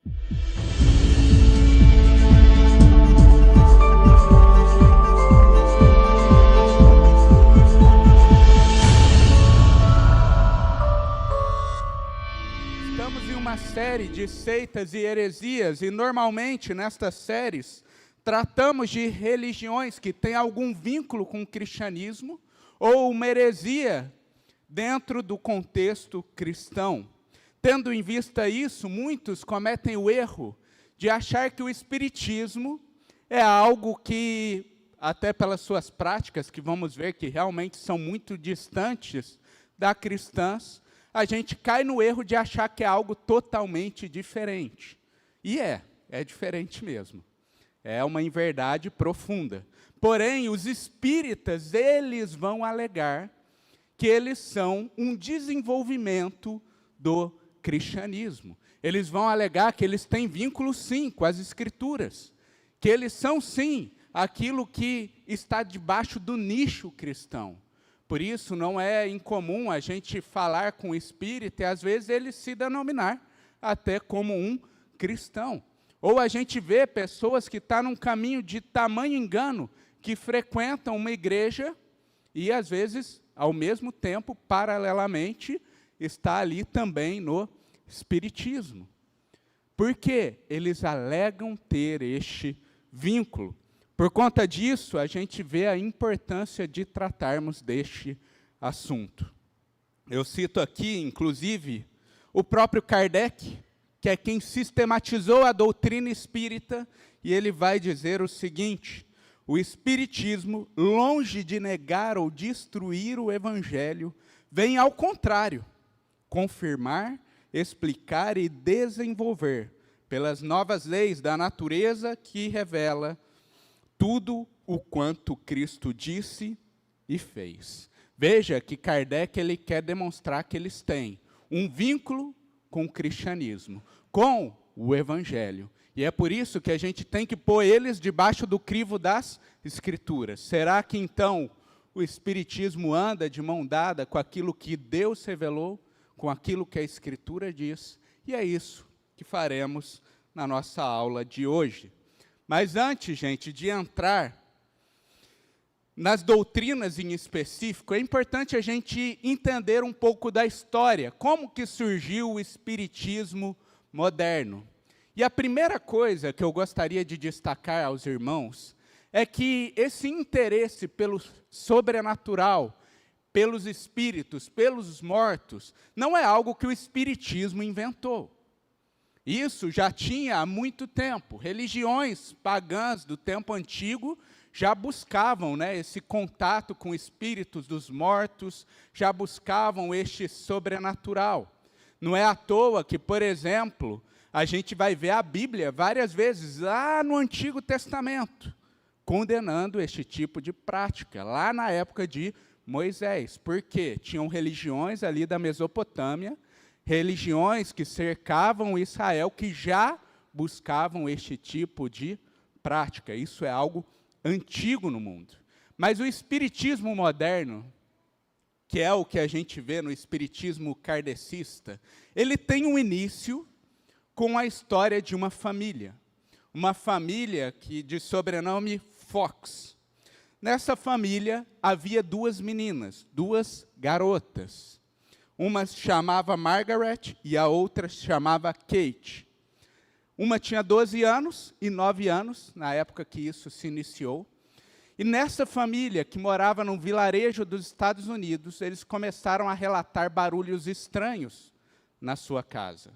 Estamos em uma série de seitas e heresias, e normalmente nestas séries tratamos de religiões que têm algum vínculo com o cristianismo ou uma heresia dentro do contexto cristão. Tendo em vista isso, muitos cometem o erro de achar que o espiritismo é algo que, até pelas suas práticas, que vamos ver que realmente são muito distantes da cristãs, a gente cai no erro de achar que é algo totalmente diferente. E é diferente mesmo. É uma inverdade profunda. Porém, os espíritas, eles vão alegar que eles são um desenvolvimento do cristianismo. Eles vão alegar que eles têm vínculo, sim, com as escrituras. Que eles são, sim, aquilo que está debaixo do nicho cristão. Por isso, não é incomum a gente falar com o espírita e, às vezes, ele se denominar até como um cristão. Ou a gente vê pessoas que estão num caminho de tamanho engano, que frequentam uma igreja e, às vezes, ao mesmo tempo, paralelamente, está ali também no espiritismo. Por quê? Eles alegam ter este vínculo. Por conta disso, a gente vê a importância de tratarmos deste assunto. Eu cito aqui, inclusive, o próprio Kardec, que é quem sistematizou a doutrina espírita, e ele vai dizer o seguinte: o espiritismo, longe de negar ou destruir o evangelho, vem ao contrário, confirmar, explicar e desenvolver, pelas novas leis da natureza que revela tudo o quanto Cristo disse e fez. Veja que Kardec ele quer demonstrar que eles têm um vínculo com o cristianismo, com o evangelho. E é por isso que a gente tem que pôr eles debaixo do crivo das escrituras. Será que então o espiritismo anda de mão dada com aquilo que Deus revelou, com aquilo que a escritura diz? E é isso que faremos na nossa aula de hoje. Mas antes, gente, de entrar nas doutrinas em específico, é importante a gente entender um pouco da história, como que surgiu o espiritismo moderno. E a primeira coisa que eu gostaria de destacar aos irmãos é que esse interesse pelo sobrenatural, pelos espíritos, pelos mortos, não é algo que o espiritismo inventou. Isso já tinha há muito tempo. Religiões pagãs do tempo antigo já buscavam, esse contato com espíritos dos mortos, já buscavam este sobrenatural. Não é à toa que, por exemplo, a gente vai ver a Bíblia várias vezes, lá no Antigo Testamento, condenando este tipo de prática, lá na época de Moisés. Por quê? Tinham religiões ali da Mesopotâmia, religiões que cercavam Israel, que já buscavam este tipo de prática. Isso é algo antigo no mundo. Mas o espiritismo moderno, que é o que a gente vê no espiritismo kardecista, ele tem um início com a história de uma família que de sobrenome Fox. Nessa família havia duas meninas, duas garotas. Uma se chamava Margaret e a outra se chamava Kate. Uma tinha 12 anos e 9 anos, na época que isso se iniciou. E nessa família, que morava num vilarejo dos Estados Unidos, eles começaram a relatar barulhos estranhos na sua casa.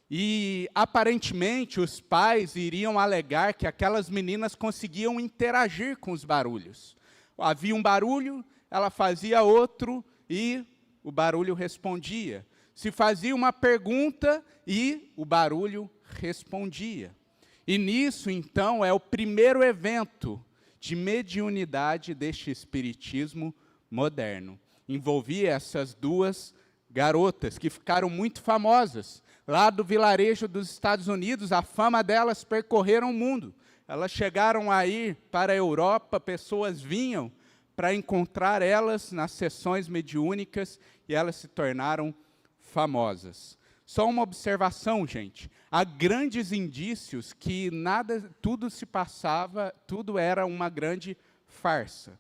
E, aparentemente, os pais iriam alegar que aquelas meninas conseguiam interagir com os barulhos. Havia um barulho, ela fazia outro e o barulho respondia. Se fazia uma pergunta e o barulho respondia. E nisso, então, é o primeiro evento de mediunidade deste espiritismo moderno. Envolvia essas duas garotas que ficaram muito famosas. Lá do vilarejo dos Estados Unidos, a fama delas percorreram o mundo. Elas chegaram a ir para a Europa, pessoas vinham para encontrar elas nas sessões mediúnicas e elas se tornaram famosas. Só uma observação, gente. Há grandes indícios que tudo se passava, tudo era uma grande farsa.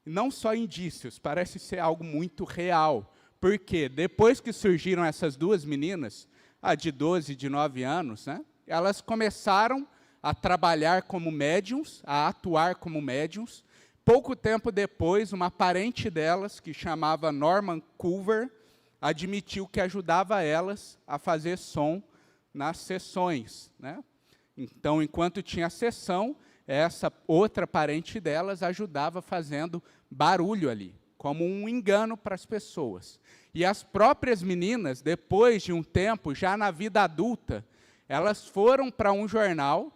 Não só indícios, parece ser algo muito real. Porque depois que surgiram essas duas meninas, a de 12 e de 9 anos, né, elas começaram a trabalhar como médiums, a atuar como médiums. Pouco tempo depois, uma parente delas, que chamava Norman Culver, admitiu que ajudava elas a fazer som nas sessões, né? Então, enquanto tinha sessão, essa outra parente delas ajudava fazendo barulho ali, como um engano para as pessoas. E as próprias meninas, depois de um tempo, já na vida adulta, elas foram para um jornal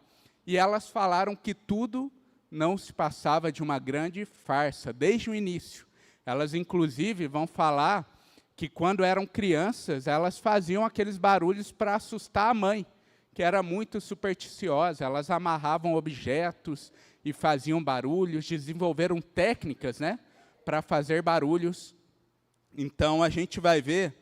e elas falaram que tudo não se passava de uma grande farsa, desde o início. Elas, inclusive, vão falar que, quando eram crianças, elas faziam aqueles barulhos para assustar a mãe, que era muito supersticiosa. Elas amarravam objetos e faziam barulhos, desenvolveram técnicas, né, para fazer barulhos. Então, a gente vai ver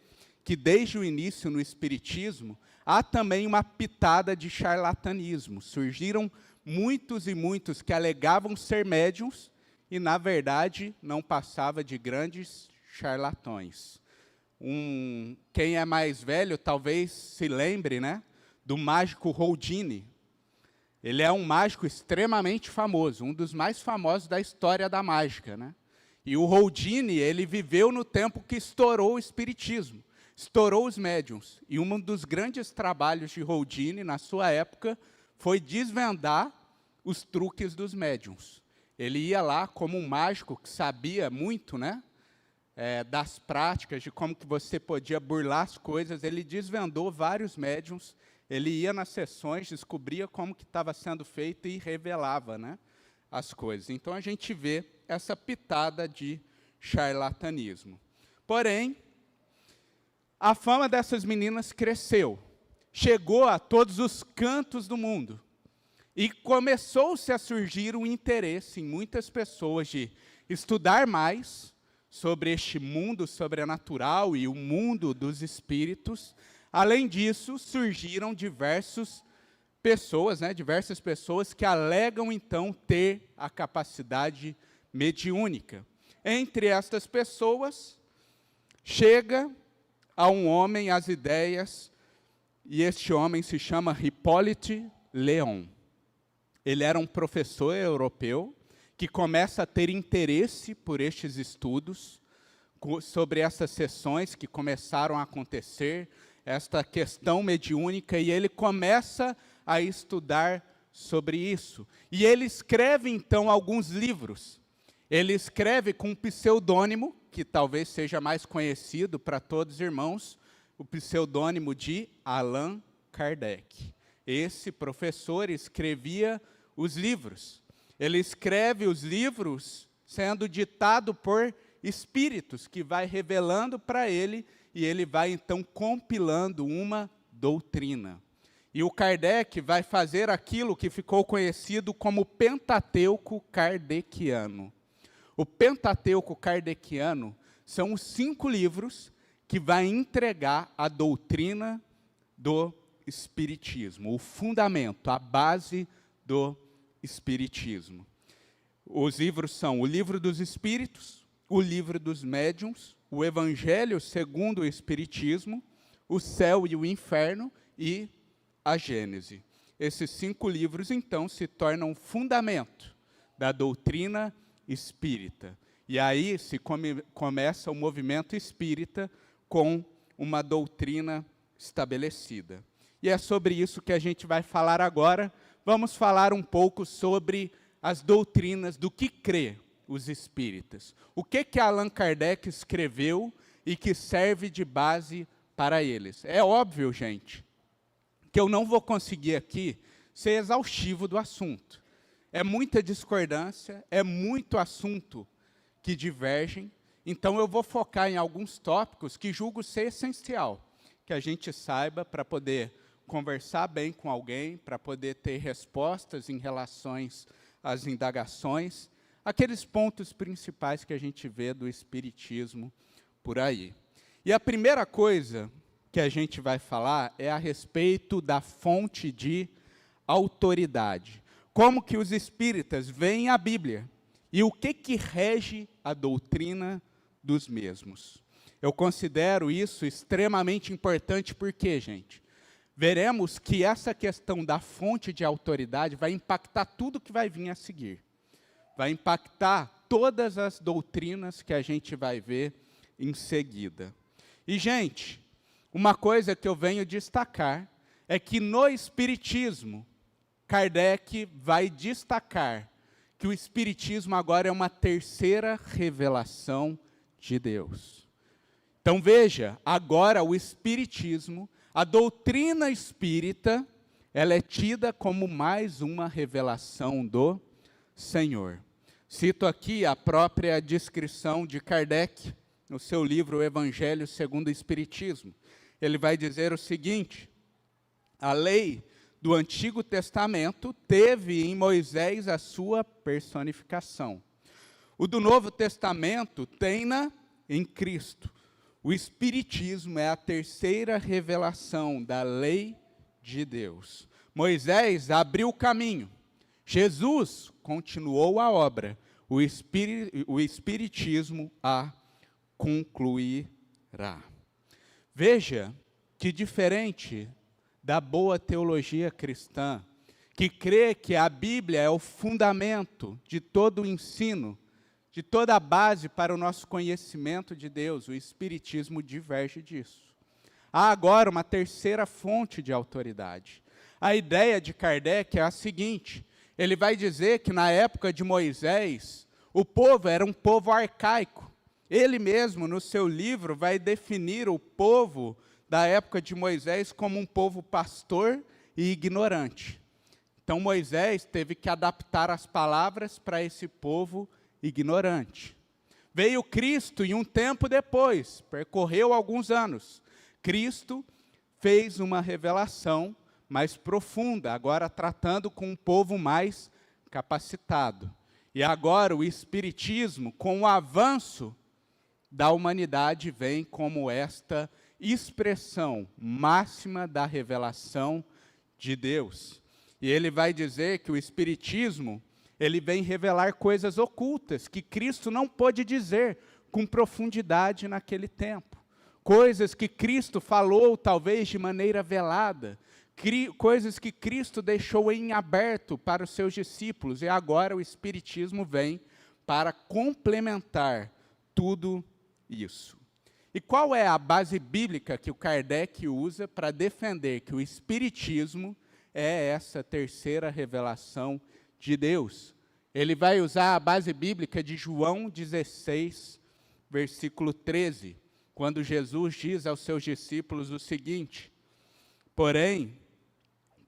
que, desde o início no Espiritismo, há também uma pitada de charlatanismo. Surgiram muitos e muitos que alegavam ser médiuns e, na verdade, não passava de grandes charlatões. Quem é mais velho talvez se lembre, né, do mágico Houdini. Ele é um mágico extremamente famoso, um dos mais famosos da história da mágica, né? E o Houdini, ele viveu no tempo que estourou o espiritismo, estourou os médiuns. E um dos grandes trabalhos de Houdini, na sua época, foi desvendar os truques dos médiuns. Ele ia lá como um mágico que sabia muito, né, das práticas, de como que você podia burlar as coisas. Ele desvendou vários médiuns, ele ia nas sessões, descobria como que estava sendo feito e revelava, né, as coisas. Então, a gente vê essa pitada de charlatanismo. Porém, a fama dessas meninas cresceu, chegou a todos os cantos do mundo, e começou-se a surgir um interesse em muitas pessoas de estudar mais sobre este mundo sobrenatural e o mundo dos espíritos. Além disso, surgiram diversas pessoas que alegam, então, ter a capacidade mediúnica. Entre estas pessoas, chega a um homem as ideias, e este homem se chama Hippolyte Léon. Ele era um professor europeu que começa a ter interesse por estes estudos, sobre essas sessões que começaram a acontecer, esta questão mediúnica, e ele começa a estudar sobre isso. E ele escreve, então, alguns livros. Ele escreve com um pseudônimo, que talvez seja mais conhecido para todos os irmãos, o pseudônimo de Allan Kardec. Esse professor escrevia os livros. Ele escreve os livros sendo ditado por espíritos, que vai revelando para ele, e ele vai, então, compilando uma doutrina. E o Kardec vai fazer aquilo que ficou conhecido como Pentateuco Kardeciano. O Pentateuco Kardeciano são os 5 livros que vai entregar a doutrina do Espiritismo, o fundamento, a base do Espiritismo. Os livros são o Livro dos Espíritos, o Livro dos Médiuns, o Evangelho segundo o Espiritismo, o Céu e o Inferno e a Gênese. Esses 5 livros, então, se tornam fundamento da doutrina espírita. E aí se começa o movimento espírita com uma doutrina estabelecida. E é sobre isso que a gente vai falar agora. Vamos falar um pouco sobre as doutrinas do que crê os espíritas. O que Allan Kardec escreveu e que serve de base para eles. É óbvio, gente, que eu não vou conseguir aqui ser exaustivo do assunto. É muita discordância, é muito assunto que divergem. Então, eu vou focar em alguns tópicos que julgo ser essencial, que a gente saiba para poder conversar bem com alguém, para poder ter respostas em relação às indagações, aqueles pontos principais que a gente vê do Espiritismo por aí. E a primeira coisa que a gente vai falar é a respeito da fonte de autoridade. Como que os espíritas veem a Bíblia e o que rege a doutrina dos mesmos. Eu considero isso extremamente importante porque, gente, veremos que essa questão da fonte de autoridade vai impactar tudo que vai vir a seguir. Vai impactar todas as doutrinas que a gente vai ver em seguida. E, gente, uma coisa que eu venho destacar é que no Espiritismo, Kardec vai destacar que o Espiritismo agora é uma terceira revelação de Deus. Então veja, agora o Espiritismo, a doutrina espírita, ela é tida como mais uma revelação do Senhor. Cito aqui a própria descrição de Kardec, no seu livro O Evangelho segundo o Espiritismo. Ele vai dizer o seguinte: a lei do Antigo Testamento teve em Moisés a sua personificação. O do Novo Testamento tem-na em Cristo. O Espiritismo é a terceira revelação da lei de Deus. Moisés abriu o caminho. Jesus continuou a obra. O Espiritismo a concluirá. Veja que diferente da boa teologia cristã, que crê que a Bíblia é o fundamento de todo o ensino, de toda a base para o nosso conhecimento de Deus, o Espiritismo diverge disso. Há agora uma terceira fonte de autoridade. A ideia de Kardec é a seguinte: ele vai dizer que na época de Moisés, o povo era um povo arcaico. Ele mesmo, no seu livro, vai definir o povo da época de Moisés como um povo pastor e ignorante. Então Moisés teve que adaptar as palavras para esse povo ignorante. Veio Cristo e um tempo depois, percorreu alguns anos, Cristo fez uma revelação mais profunda, agora tratando com um povo mais capacitado. E agora o Espiritismo, com o avanço da humanidade, vem como esta expressão máxima da revelação de Deus. E ele vai dizer que o Espiritismo, ele vem revelar coisas ocultas que Cristo não pôde dizer com profundidade naquele tempo. Coisas que Cristo falou, talvez de maneira velada, coisas que Cristo deixou em aberto para os seus discípulos, e agora o Espiritismo vem para complementar tudo isso. E qual é a base bíblica que o Kardec usa para defender que o Espiritismo é essa terceira revelação de Deus? Ele vai usar a base bíblica de João 16, versículo 13, quando Jesus diz aos seus discípulos o seguinte: porém,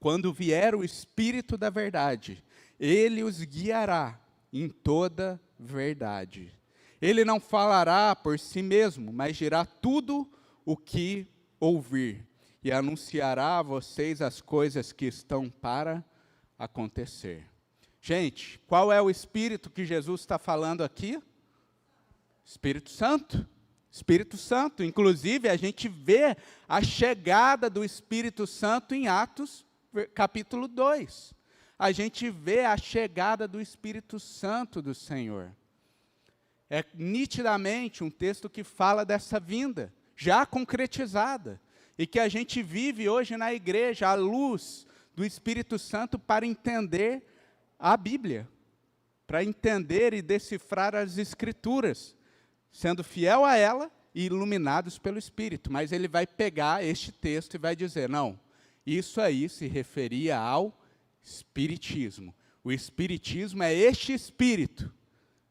quando vier o Espírito da verdade, ele os guiará em toda verdade. Ele não falará por si mesmo, mas dirá tudo o que ouvir, e anunciará a vocês as coisas que estão para acontecer. Gente, qual é o Espírito que Jesus está falando aqui? Espírito Santo. Espírito Santo. Inclusive, a gente vê a chegada do Espírito Santo em Atos, capítulo 2. A gente vê a chegada do Espírito Santo do Senhor. É nitidamente um texto que fala dessa vinda, já concretizada, e que a gente vive hoje na igreja, à luz do Espírito Santo, para entender a Bíblia, para entender e decifrar as Escrituras, sendo fiel a ela e iluminados pelo Espírito. Mas ele vai pegar este texto e vai dizer, não, isso aí se referia ao Espiritismo. O Espiritismo é este Espírito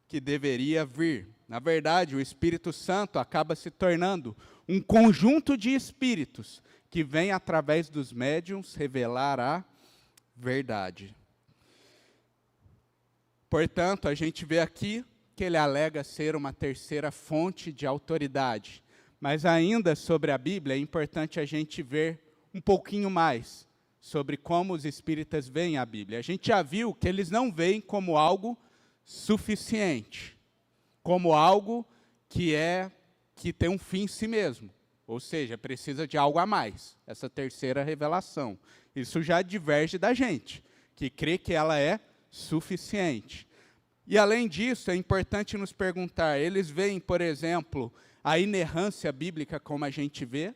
que deveria vir. Na verdade, o Espírito Santo acaba se tornando um conjunto de espíritos que vem através dos médiuns revelar a verdade. Portanto, a gente vê aqui que ele alega ser uma terceira fonte de autoridade. Mas ainda sobre a Bíblia, é importante a gente ver um pouquinho mais sobre como os espíritas veem a Bíblia. A gente já viu que eles não veem como algo suficiente, como algo que tem um fim em si mesmo. Ou seja, precisa de algo a mais, essa terceira revelação. Isso já diverge da gente, que crê que ela é suficiente. E, além disso, é importante nos perguntar, eles veem, por exemplo, a inerrância bíblica como a gente vê?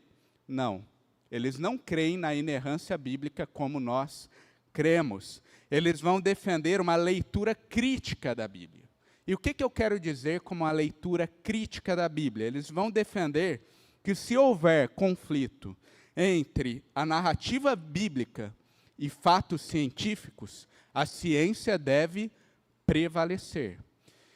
Não. Eles não creem na inerrância bíblica como nós cremos. Eles vão defender uma leitura crítica da Bíblia. E o que eu quero dizer com uma leitura crítica da Bíblia? Eles vão defender que, se houver conflito entre a narrativa bíblica e fatos científicos, a ciência deve prevalecer.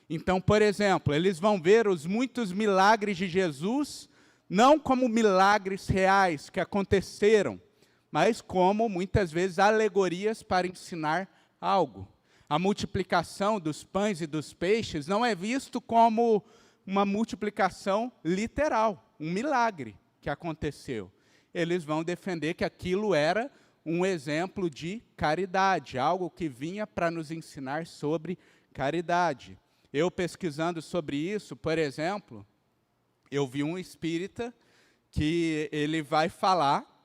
Então, por exemplo, eles vão ver os muitos milagres de Jesus não como milagres reais que aconteceram, mas como, muitas vezes, alegorias para ensinar algo. A multiplicação dos pães e dos peixes não é visto como uma multiplicação literal, um milagre que aconteceu. Eles vão defender que aquilo era um exemplo de caridade, algo que vinha para nos ensinar sobre caridade. Eu, pesquisando sobre isso, por exemplo, eu vi um espírita que ele vai falar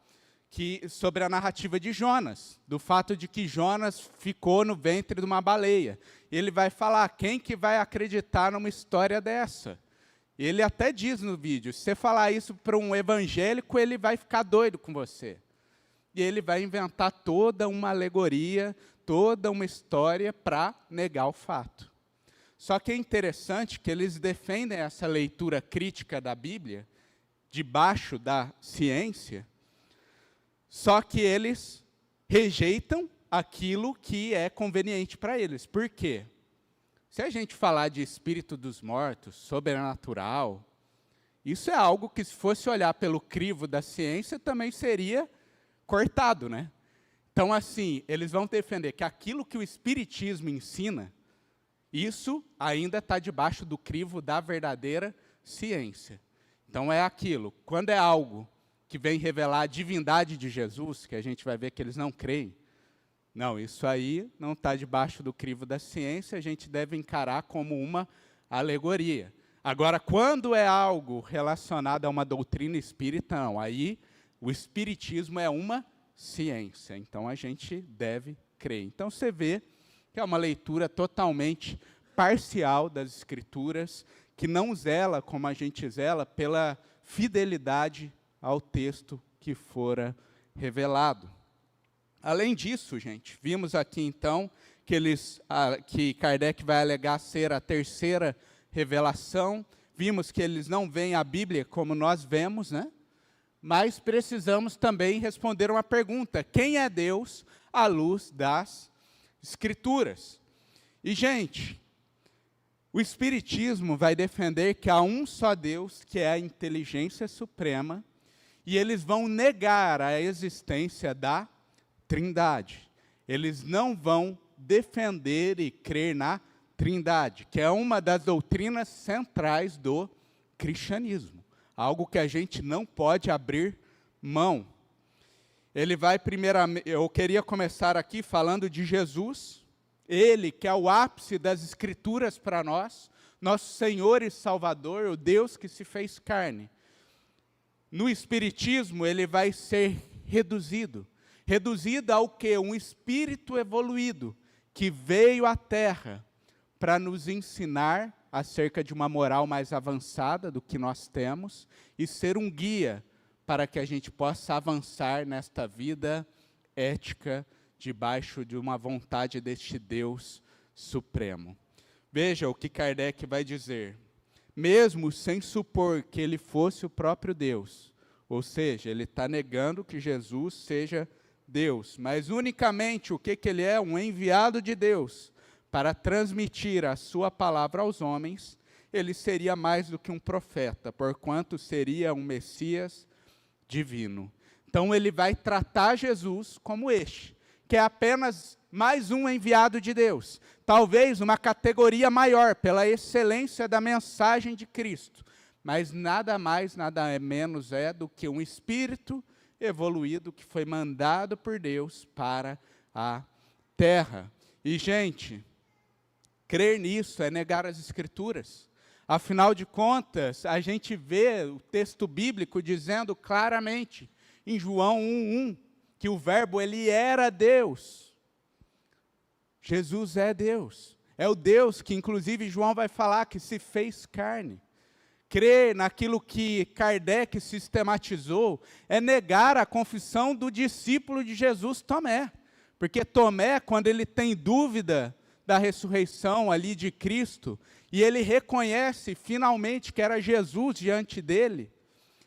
sobre a narrativa de Jonas, do fato de que Jonas ficou no ventre de uma baleia. Ele vai falar, quem que vai acreditar numa história dessa? Ele até diz no vídeo, se você falar isso para um evangélico, ele vai ficar doido com você. E ele vai inventar toda uma alegoria, toda uma história para negar o fato. Só que é interessante que eles defendem essa leitura crítica da Bíblia, debaixo da ciência, só que eles rejeitam aquilo que é conveniente para eles. Por quê? Se a gente falar de espírito dos mortos, sobrenatural, isso é algo que, se fosse olhar pelo crivo da ciência, também seria cortado, né? Então, assim, eles vão defender que aquilo que o espiritismo ensina, isso ainda está debaixo do crivo da verdadeira ciência. Então, é aquilo, quando é algo que vem revelar a divindade de Jesus, que a gente vai ver que eles não creem, não, isso aí não está debaixo do crivo da ciência, a gente deve encarar como uma alegoria. Agora, quando é algo relacionado a uma doutrina espírita, não, aí o espiritismo é uma ciência, então a gente deve crer. Então, você vê que é uma leitura totalmente parcial das Escrituras, que não zela, como a gente zela, pela fidelidade ao texto que fora revelado. Além disso, gente, vimos aqui, então, que Kardec vai alegar ser a terceira revelação. Vimos que eles não veem a Bíblia como nós vemos, né? Mas precisamos também responder uma pergunta. Quem é Deus à luz das Escrituras? E, gente, o Espiritismo vai defender que há um só Deus, que é a inteligência suprema, e eles vão negar a existência da Trindade. Eles não vão defender e crer na Trindade, que é uma das doutrinas centrais do cristianismo. Algo que a gente não pode abrir mão. Ele vai primeiramente, eu queria começar aqui falando de Jesus, ele que é o ápice das Escrituras para nós, nosso Senhor e Salvador, o Deus que se fez carne. No Espiritismo, ele vai ser reduzido ao quê? Um espírito evoluído, que veio à Terra para nos ensinar acerca de uma moral mais avançada do que nós temos, e ser um guia para que a gente possa avançar nesta vida ética, debaixo de uma vontade deste Deus supremo. Veja o que Kardec vai dizer. Mesmo sem supor que ele fosse o próprio Deus, ou seja, ele está negando que Jesus seja Deus, mas unicamente o que ele é? Um enviado de Deus para transmitir a sua palavra aos homens, ele seria mais do que um profeta, porquanto seria um Messias divino. Então ele vai tratar Jesus como este, que é apenas mais um enviado de Deus, talvez uma categoria maior pela excelência da mensagem de Cristo, mas nada mais, nada menos é do que um espírito evoluído que foi mandado por Deus para a terra. E, gente, crer nisso é negar as Escrituras. Afinal de contas, a gente vê o texto bíblico dizendo claramente, em João 1:1, que o Verbo, ele era Deus. Jesus é Deus. É o Deus que, inclusive, João vai falar que se fez carne. Crer naquilo que Kardec sistematizou é negar a confissão do discípulo de Jesus, Tomé. Porque Tomé, quando ele tem dúvida da ressurreição ali de Cristo, e ele reconhece finalmente que era Jesus diante dele,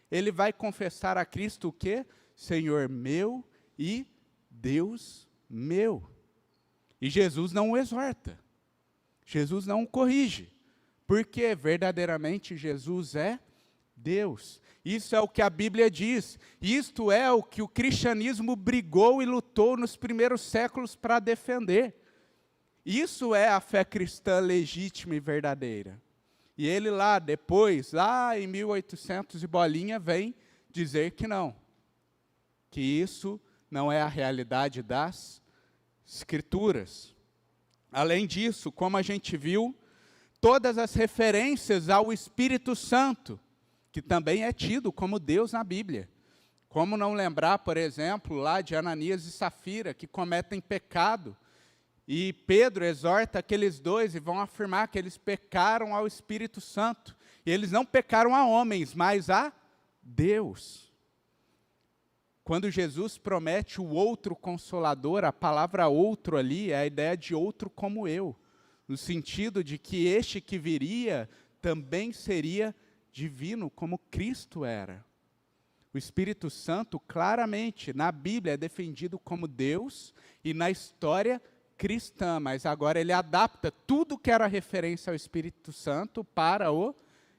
ele vai confessar a Cristo o quê? Senhor meu e Deus meu. E Jesus não o exorta, Jesus não o corrige, porque verdadeiramente Jesus é Deus. Isso é o que a Bíblia diz, isto é o que o cristianismo brigou e lutou nos primeiros séculos para defender. Isso é a fé cristã legítima e verdadeira. E ele lá depois, lá em 1800 e bolinha, vem dizer que não. Que isso não é a realidade das Escrituras. Além disso, como a gente viu, todas as referências ao Espírito Santo, que também é tido como Deus na Bíblia. Como não lembrar, por exemplo, lá de Ananias e Safira, que cometem pecado, e Pedro exorta aqueles dois e vão afirmar que eles pecaram ao Espírito Santo. E eles não pecaram a homens, mas a Deus. Quando Jesus promete o outro consolador, a palavra outro ali é a ideia de outro como eu. No sentido de que este que viria também seria divino, como Cristo era. O Espírito Santo, claramente, na Bíblia é defendido como Deus e na história cristã, mas agora ele adapta tudo que era referência ao Espírito Santo para o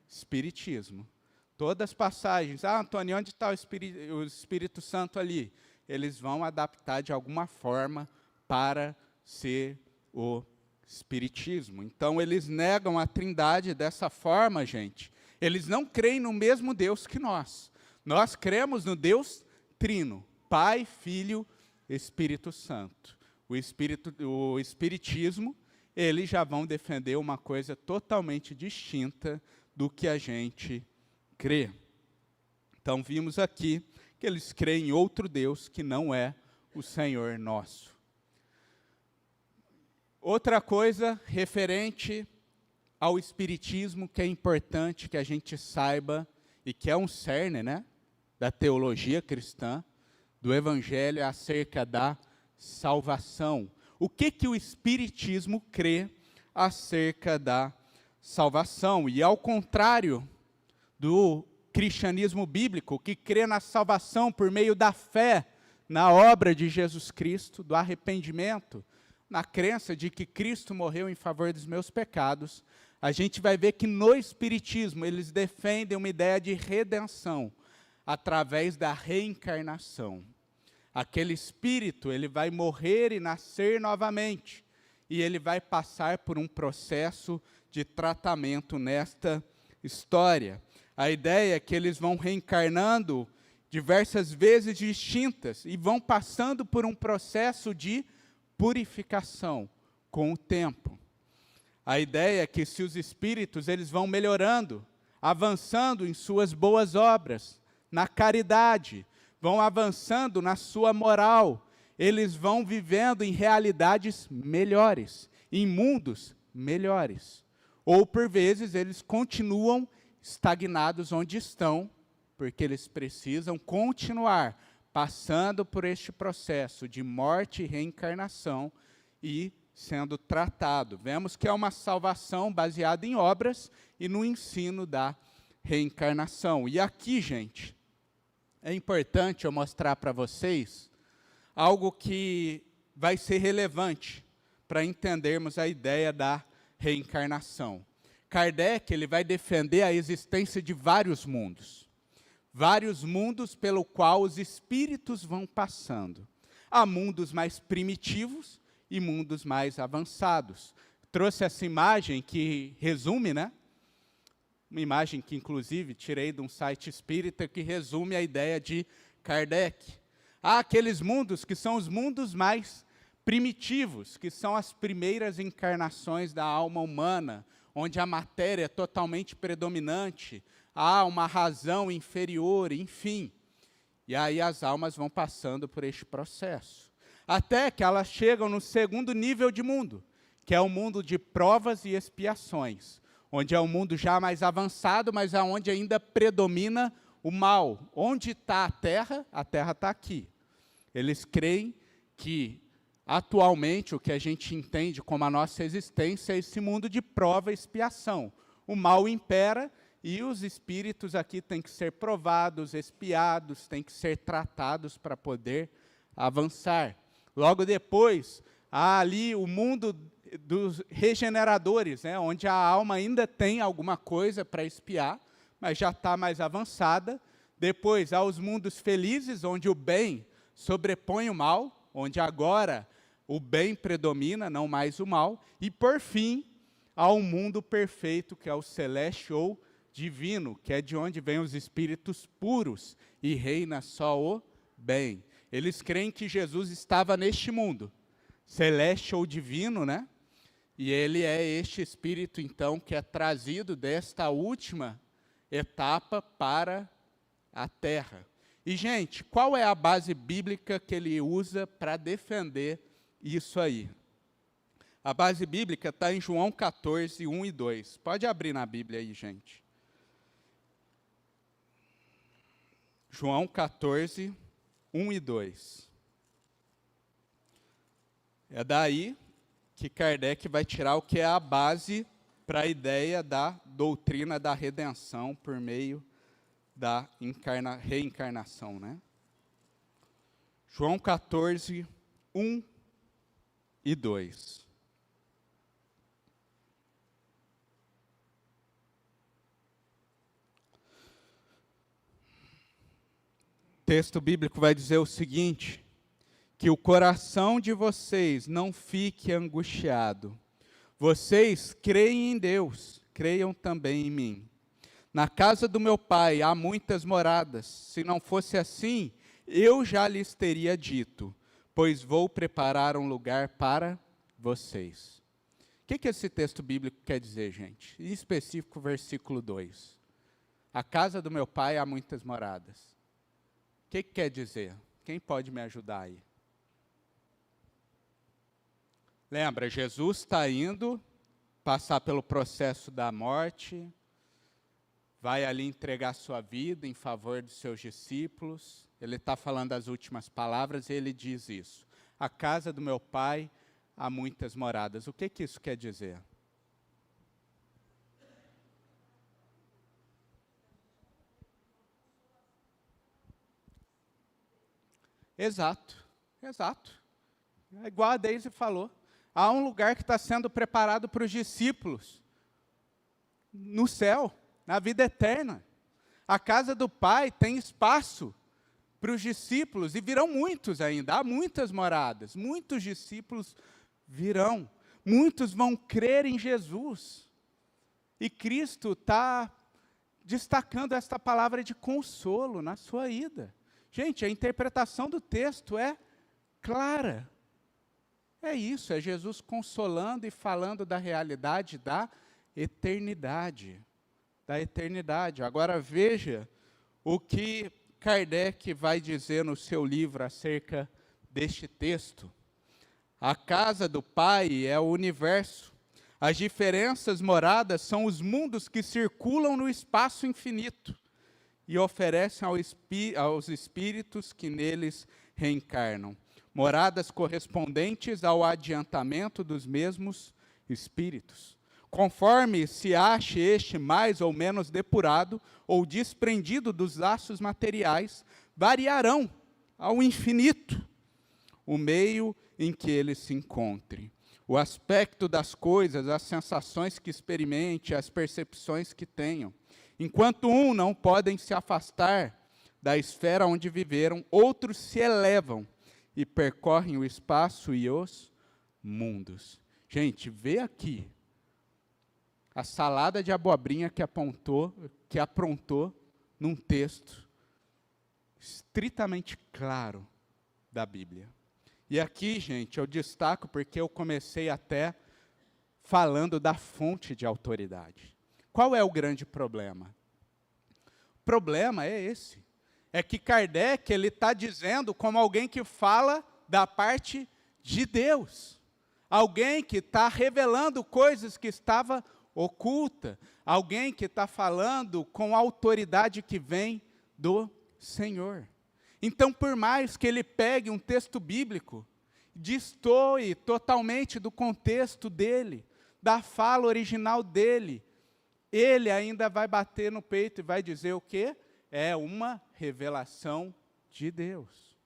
Espiritismo. Todas as passagens, Antônio, onde está o Espírito Santo ali? Eles vão adaptar de alguma forma para ser o Espiritismo. Então, eles negam a Trindade dessa forma, gente. Eles não creem no mesmo Deus que nós. Nós cremos no Deus Trino, Pai, Filho, Espírito Santo. O Espiritismo, eles já vão defender uma coisa totalmente distinta do que a gente crê. Então, vimos aqui que eles creem em outro Deus que não é o Senhor nosso. Outra coisa referente ao Espiritismo que é importante que a gente saiba, e que é um cerne, né, da teologia cristã, do Evangelho, é acerca da salvação. O que o Espiritismo crê acerca da salvação? E ao contrário do cristianismo bíblico, que crê na salvação por meio da fé na obra de Jesus Cristo, do arrependimento, na crença de que Cristo morreu em favor dos meus pecados, a gente vai ver que no Espiritismo eles defendem uma ideia de redenção através da reencarnação. Aquele espírito, ele vai morrer e nascer novamente, e ele vai passar por um processo de tratamento nesta história. A ideia é que eles vão reencarnando diversas vezes distintas e vão passando por um processo de purificação com o tempo. A ideia é que se os espíritos eles vão melhorando, avançando em suas boas obras, na caridade, vão avançando na sua moral, eles vão vivendo em realidades melhores, em mundos melhores. Ou, por vezes, eles continuam estagnados onde estão, porque eles precisam continuar passando por este processo de morte e reencarnação e sendo tratado. Vemos que é uma salvação baseada em obras e no ensino da reencarnação. E aqui, gente, é importante eu mostrar para vocês algo que vai ser relevante para entendermos a ideia da reencarnação. Kardec ele vai defender a existência de vários mundos pelo qual os espíritos vão passando. Há mundos mais primitivos e mundos mais avançados. Trouxe essa imagem que resume, né? Uma imagem que, inclusive, tirei de um site espírita que resume a ideia de Kardec. Há aqueles mundos que são os mundos mais primitivos, que são as primeiras encarnações da alma humana, onde a matéria é totalmente predominante, há uma razão inferior, enfim. E aí as almas vão passando por este processo, até que elas chegam no segundo nível de mundo, que é o mundo de provas e expiações, onde é um mundo já mais avançado, mas onde ainda predomina o mal. Onde está a Terra está aqui. Eles creem que, atualmente, o que a gente entende como a nossa existência é esse mundo de prova e expiação. O mal impera e os espíritos aqui têm que ser provados, expiados, têm que ser tratados para poder avançar. Logo depois, há ali o mundo dos regeneradores, né, onde a alma ainda tem alguma coisa para expiar, mas já está mais avançada. Depois, há os mundos felizes, onde o bem sobrepõe o mal, onde agora o bem predomina, não mais o mal. E, por fim, há um mundo perfeito, que é o celeste ou divino, que é de onde vêm os espíritos puros, e reina só o bem. Eles creem que Jesus estava neste mundo, celeste ou divino, né? E ele é este espírito, então, que é trazido desta última etapa para a Terra. E, gente, qual é a base bíblica que ele usa para defender isso aí? A base bíblica está em João 14, 1 e 2. Pode abrir na Bíblia aí, gente. João 14, 1 e 2. É daí que Kardec vai tirar o que é a base para a ideia da doutrina da redenção por meio da reencarnação, né? João 14, 1 e 2. O texto bíblico vai dizer o seguinte: que o coração de vocês não fique angustiado. Vocês creem em Deus, creiam também em mim. Na casa do meu pai há muitas moradas. Se não fosse assim, eu já lhes teria dito, pois vou preparar um lugar para vocês. O que esse texto bíblico quer dizer, gente? Em específico, versículo 2. A casa do meu pai há muitas moradas. O que quer dizer? Quem pode me ajudar aí? Lembra, Jesus está indo passar pelo processo da morte, vai ali entregar sua vida em favor dos seus discípulos. Ele está falando as últimas palavras e ele diz isso. A casa do meu pai há muitas moradas. O que isso quer dizer? Exato, exato. É igual a Deise falou. Há um lugar que está sendo preparado para os discípulos, no céu, na vida eterna. A casa do Pai tem espaço para os discípulos, e virão muitos ainda, há muitas moradas, muitos discípulos virão, muitos vão crer em Jesus. E Cristo está destacando esta palavra de consolo na sua ida. Gente, a interpretação do texto é clara. É isso, é Jesus consolando e falando da realidade da eternidade. Da eternidade. Agora veja o que Kardec vai dizer no seu livro acerca deste texto. A casa do Pai é o universo. As diferenças moradas são os mundos que circulam no espaço infinito e oferecem aos espíritos que neles reencarnam moradas correspondentes ao adiantamento dos mesmos espíritos. Conforme se ache este mais ou menos depurado ou desprendido dos laços materiais, variarão ao infinito o meio em que ele se encontre. O aspecto das coisas, as sensações que experimente, as percepções que tenham. Enquanto não podem se afastar da esfera onde viveram, outros se elevam e percorrem o espaço e os mundos. Gente, vê aqui a salada de abobrinha que aprontou num texto estritamente claro da Bíblia. E aqui, gente, eu destaco porque eu comecei até falando da fonte de autoridade. Qual é o grande problema? O problema é esse. É que Kardec está dizendo como alguém que fala da parte de Deus. Alguém que está revelando coisas que estavam ocultas. Alguém que está falando com a autoridade que vem do Senhor. Então, por mais que ele pegue um texto bíblico, destoe totalmente do contexto dele, da fala original dele, ele ainda vai bater no peito e vai dizer o quê? É uma revelação de Deus.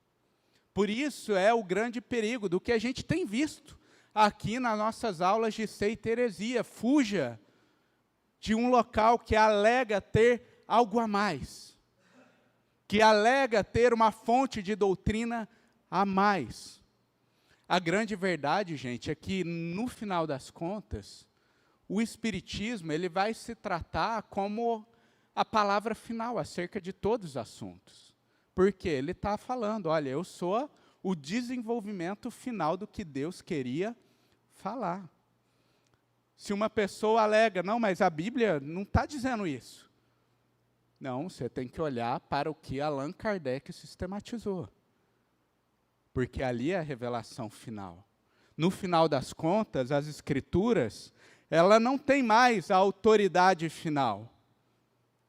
Por isso é o grande perigo do que a gente tem visto aqui nas nossas aulas de seita e heresia. Fuja de um local que alega ter algo a mais, que alega ter uma fonte de doutrina a mais. A grande verdade, gente, é que, no final das contas, o Espiritismo ele vai se tratar como a palavra final acerca de todos os assuntos. Porque ele está falando, olha, eu sou o desenvolvimento final do que Deus queria falar. Se uma pessoa alega, não, mas a Bíblia não está dizendo isso. Não, você tem que olhar para o que Allan Kardec sistematizou. Porque ali é a revelação final. No final das contas, as Escrituras, ela não tem mais a autoridade final.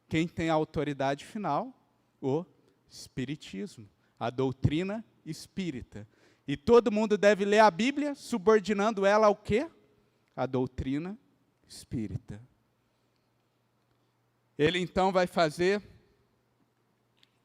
Quem tem a autoridade final? O Espiritismo, a doutrina espírita. E todo mundo deve ler a Bíblia, subordinando ela ao quê? A doutrina espírita. Ele então vai fazer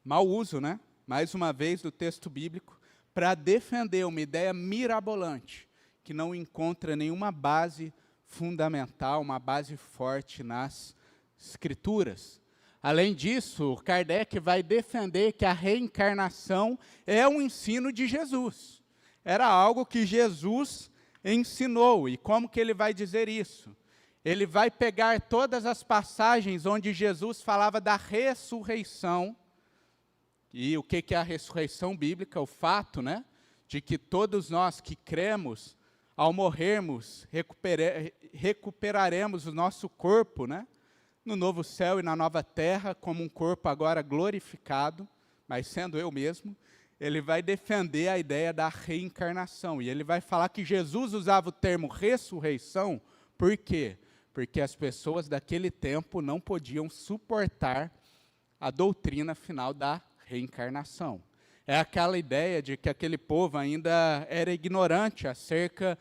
mau uso, né? Mais uma vez, do texto bíblico, para defender uma ideia mirabolante, que não encontra nenhuma base fundamental, uma base forte nas Escrituras. Além disso, Kardec vai defender que a reencarnação é um ensino de Jesus. Era algo que Jesus ensinou. E como que ele vai dizer isso? Ele vai pegar todas as passagens onde Jesus falava da ressurreição. E o que é a ressurreição bíblica? O fato, né, de que todos nós que cremos, ao morrermos, recuperaremos o nosso corpo, né, no novo céu e na nova terra, como um corpo agora glorificado, mas sendo eu mesmo. Ele vai defender a ideia da reencarnação. E ele vai falar que Jesus usava o termo ressurreição, por quê? Porque as pessoas daquele tempo não podiam suportar a doutrina final da reencarnação. É aquela ideia de que aquele povo ainda era ignorante acerca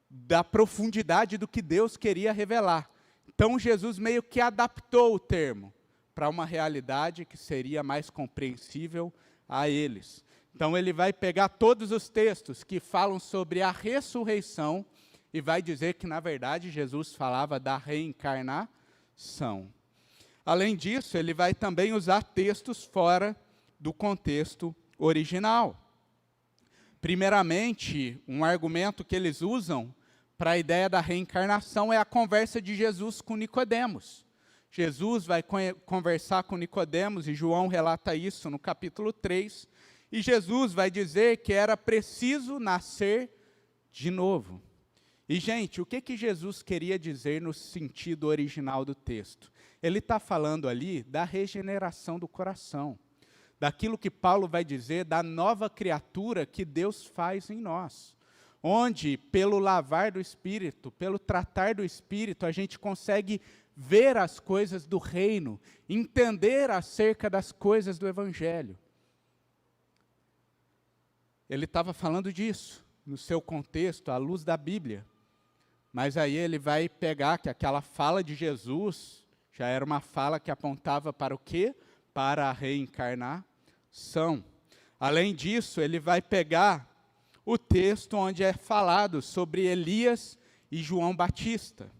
da profundidade do que Deus queria revelar. Então, Jesus meio que adaptou o termo para uma realidade que seria mais compreensível a eles. Então, ele vai pegar todos os textos que falam sobre a ressurreição e vai dizer que, na verdade, Jesus falava da reencarnação. Além disso, ele vai também usar textos fora do contexto original. Primeiramente, um argumento que eles usam para a ideia da reencarnação é a conversa de Jesus com Nicodemos. Jesus vai conversar com Nicodemos, e João relata isso no capítulo 3, e Jesus vai dizer que era preciso nascer de novo. E, gente, o que Jesus queria dizer no sentido original do texto? Ele está falando ali da regeneração do coração, daquilo que Paulo vai dizer da nova criatura que Deus faz em nós, onde, pelo lavar do Espírito, pelo tratar do Espírito, a gente consegue ver as coisas do reino, entender acerca das coisas do Evangelho. Ele estava falando disso, no seu contexto, à luz da Bíblia. Mas aí ele vai pegar que aquela fala de Jesus já era uma fala que apontava para o quê? Para a reencarnação. Além disso, ele vai pegar o texto onde é falado sobre Elias e João Batista.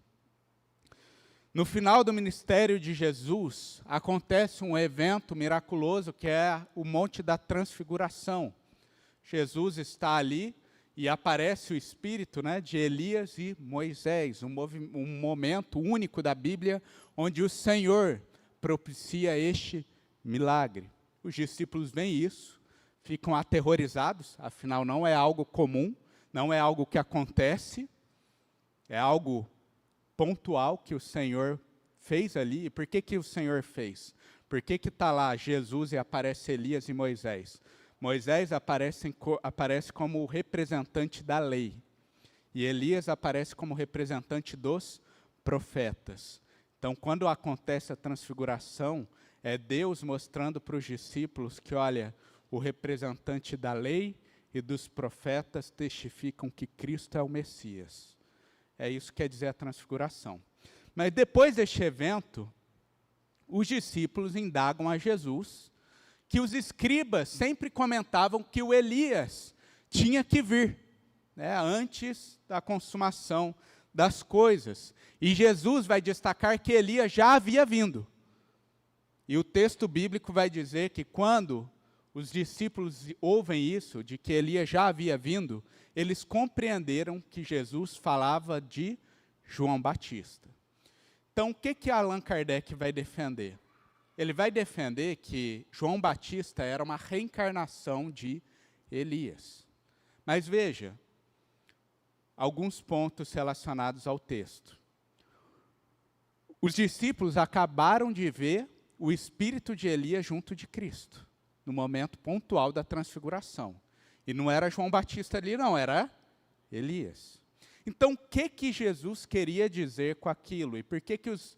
No final do ministério de Jesus, acontece um evento miraculoso que é o Monte da Transfiguração. Jesus está ali e aparece o espírito, né, de Elias e Moisés, um momento único da Bíblia, onde o Senhor propicia este milagre. Os discípulos veem isso, ficam aterrorizados, afinal não é algo comum, não é algo que acontece, é algo pontual que o Senhor fez ali. E por que que o Senhor fez? Por que que está lá Jesus e aparece Elias e Moisés? Moisés aparece como o representante da lei. E Elias aparece como representante dos profetas. Então, quando acontece a transfiguração, é Deus mostrando para os discípulos que, olha, o representante da lei e dos profetas testificam que Cristo é o Messias. É isso que quer dizer a transfiguração. Mas depois deste evento, os discípulos indagam a Jesus, que os escribas sempre comentavam que o Elias tinha que vir, né, antes da consumação das coisas. E Jesus vai destacar que Elias já havia vindo. E o texto bíblico vai dizer que quando os discípulos ouvem isso, de que Elias já havia vindo, eles compreenderam que Jesus falava de João Batista. Então, o que Allan Kardec vai defender? Ele vai defender que João Batista era uma reencarnação de Elias. Mas veja, alguns pontos relacionados ao texto. Os discípulos acabaram de ver o espírito de Elias junto de Cristo, no momento pontual da transfiguração. E não era João Batista ali, não, era Elias. Então, o que Jesus queria dizer com aquilo? E por que os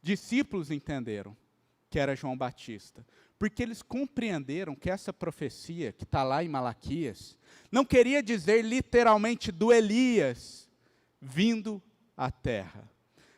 discípulos entenderam que era João Batista? Porque eles compreenderam que essa profecia, que está lá em Malaquias, não queria dizer literalmente do Elias vindo à terra,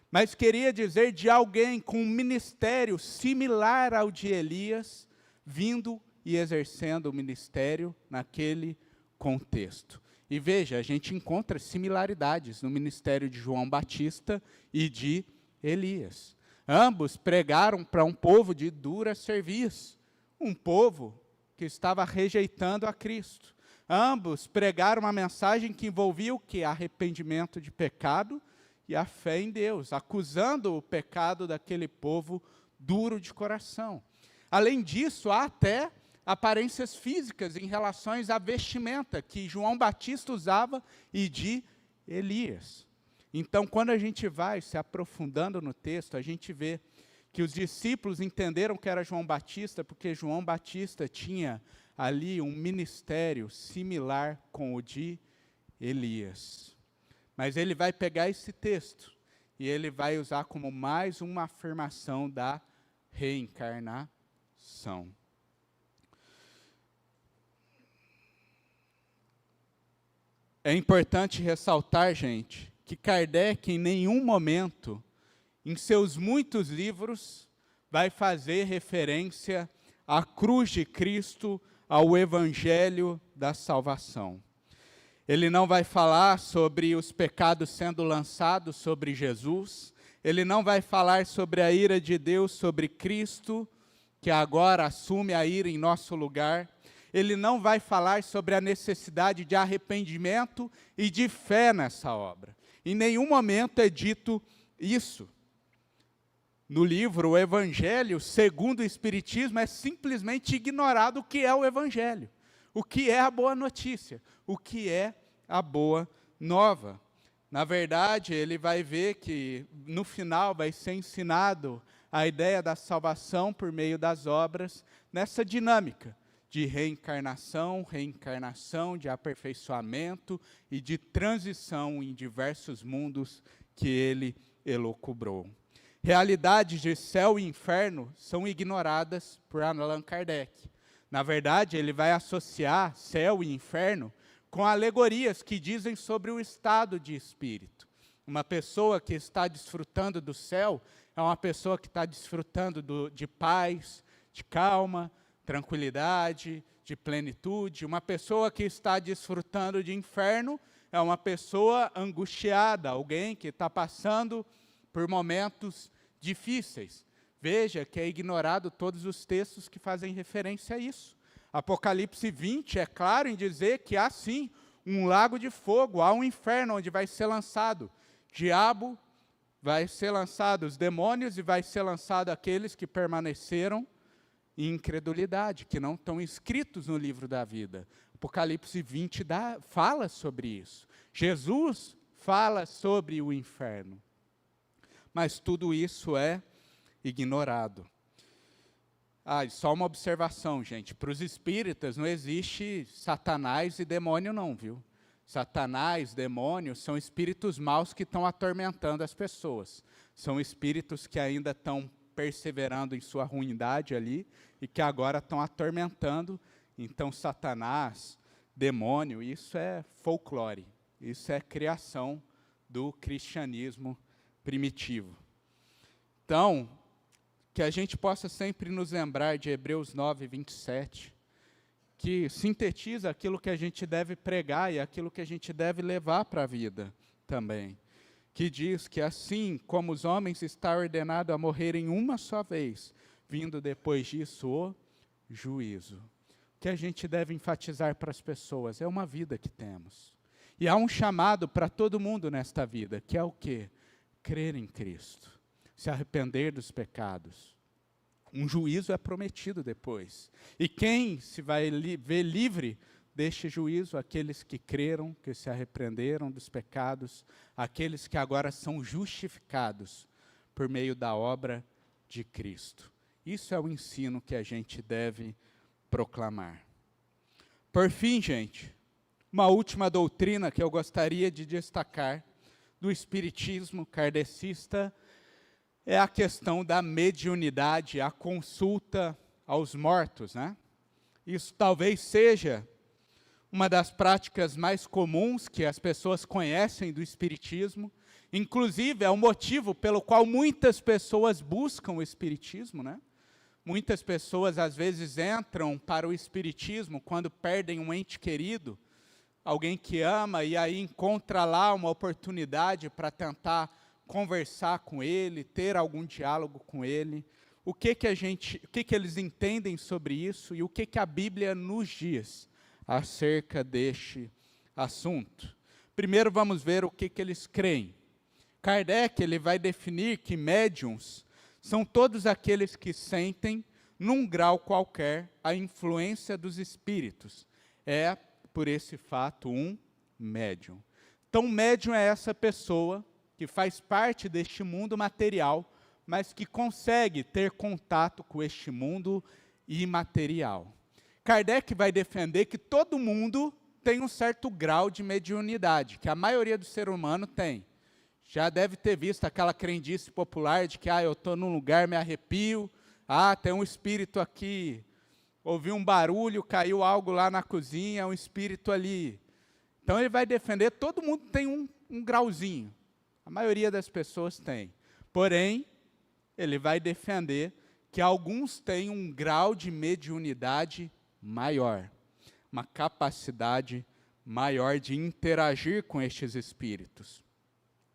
mas queria dizer de alguém com um ministério similar ao de Elias, vindo e exercendo o ministério naquele contexto. E veja, a gente encontra similaridades no ministério de João Batista e de Elias. Ambos pregaram para um povo de dura serviço, um povo que estava rejeitando a Cristo. Ambos pregaram uma mensagem que envolvia o quê? Arrependimento de pecado e a fé em Deus, acusando o pecado daquele povo duro de coração. Além disso, há até aparências físicas em relação à vestimenta que João Batista usava e de Elias. Então, quando a gente vai se aprofundando no texto, a gente vê que os discípulos entenderam que era João Batista, porque João Batista tinha ali um ministério similar com o de Elias. Mas ele vai pegar esse texto e ele vai usar como mais uma afirmação da reencarnação. É importante ressaltar, gente, que Kardec em nenhum momento, em seus muitos livros, vai fazer referência à cruz de Cristo, ao Evangelho da salvação. Ele não vai falar sobre os pecados sendo lançados sobre Jesus, ele não vai falar sobre a ira de Deus sobre Cristo, que agora assume a ira em nosso lugar. Ele não vai falar sobre a necessidade de arrependimento e de fé nessa obra. Em nenhum momento é dito isso. No livro, o Evangelho, segundo o Espiritismo, é simplesmente ignorado o que é o Evangelho, o que é a boa notícia, o que é a boa nova. Na verdade, ele vai ver que, no final, vai ser ensinado a ideia da salvação por meio das obras, nessa dinâmica de reencarnação, de aperfeiçoamento e de transição em diversos mundos que ele elucubrou. Realidades de céu e inferno são ignoradas por Allan Kardec. Na verdade, ele vai associar céu e inferno com alegorias que dizem sobre o estado de espírito. Uma pessoa que está desfrutando do céu é uma pessoa que está desfrutando de paz, de calma, tranquilidade, de plenitude. Uma pessoa que está desfrutando de inferno é uma pessoa angustiada, alguém que está passando por momentos difíceis. Veja que é ignorado todos os textos que fazem referência a isso. Apocalipse 20 é claro em dizer que há sim um lago de fogo, há um inferno onde vai ser lançado diabo, vai ser lançado os demônios e vai ser lançado aqueles que permaneceram em incredulidade, que não estão inscritos no livro da vida. Apocalipse 20 fala sobre isso. Jesus fala sobre o inferno. mas tudo isso é ignorado. Ah, e só uma observação, gente. Para os espíritas não existe Satanás e demônio não, viu? Satanás, demônio, são espíritos maus que estão atormentando as pessoas. São espíritos que ainda estão perseverando em sua ruindade ali e que agora estão atormentando. Então, Satanás, demônio, isso é folclore. Isso é criação do cristianismo primitivo. Então, que a gente possa sempre nos lembrar de Hebreus 9, 27, que sintetiza aquilo que a gente deve pregar e aquilo que a gente deve levar para a vida também. Que diz que assim como os homens está ordenado a morrerem uma só vez, vindo depois disso o juízo. O que a gente deve enfatizar para as pessoas é uma vida que temos. E há um chamado para todo mundo nesta vida, que é o quê? Crer em Cristo. Se arrepender dos pecados. Um juízo é prometido depois. E quem se vai ver livre deste juízo? Aqueles que creram, que se arrependeram dos pecados, aqueles que agora são justificados por meio da obra de Cristo. Isso é o ensino que a gente deve proclamar. Por fim, gente, uma última doutrina que eu gostaria de destacar do espiritismo kardecista é a questão da mediunidade, a consulta aos mortos, né? Isso talvez seja uma das práticas mais comuns que as pessoas conhecem do espiritismo. Inclusive, é o motivo pelo qual muitas pessoas buscam o espiritismo, né? Muitas pessoas, às vezes, entram para o espiritismo quando perdem um ente querido, alguém que ama, e aí encontra lá uma oportunidade para tentar conversar com ele, ter algum diálogo com ele. O que eles entendem sobre isso e o que a Bíblia nos diz acerca deste assunto. Primeiro vamos ver o que eles creem. Kardec ele vai definir que médiuns são todos aqueles que sentem, num grau qualquer, a influência dos espíritos. É, por esse fato, um médium. Então, médium é essa pessoa que faz parte deste mundo material, mas que consegue ter contato com este mundo imaterial. Kardec vai defender que todo mundo tem um certo grau de mediunidade, que a maioria do ser humano tem. Já deve ter visto aquela crendice popular de que eu estou num lugar, me arrepio, tem um espírito aqui, ouvi um barulho, caiu algo lá na cozinha, um espírito ali. Então ele vai defender, todo mundo tem um grauzinho. A maioria das pessoas tem. Porém, ele vai defender que alguns têm um grau de mediunidade maior, uma capacidade maior de interagir com estes espíritos.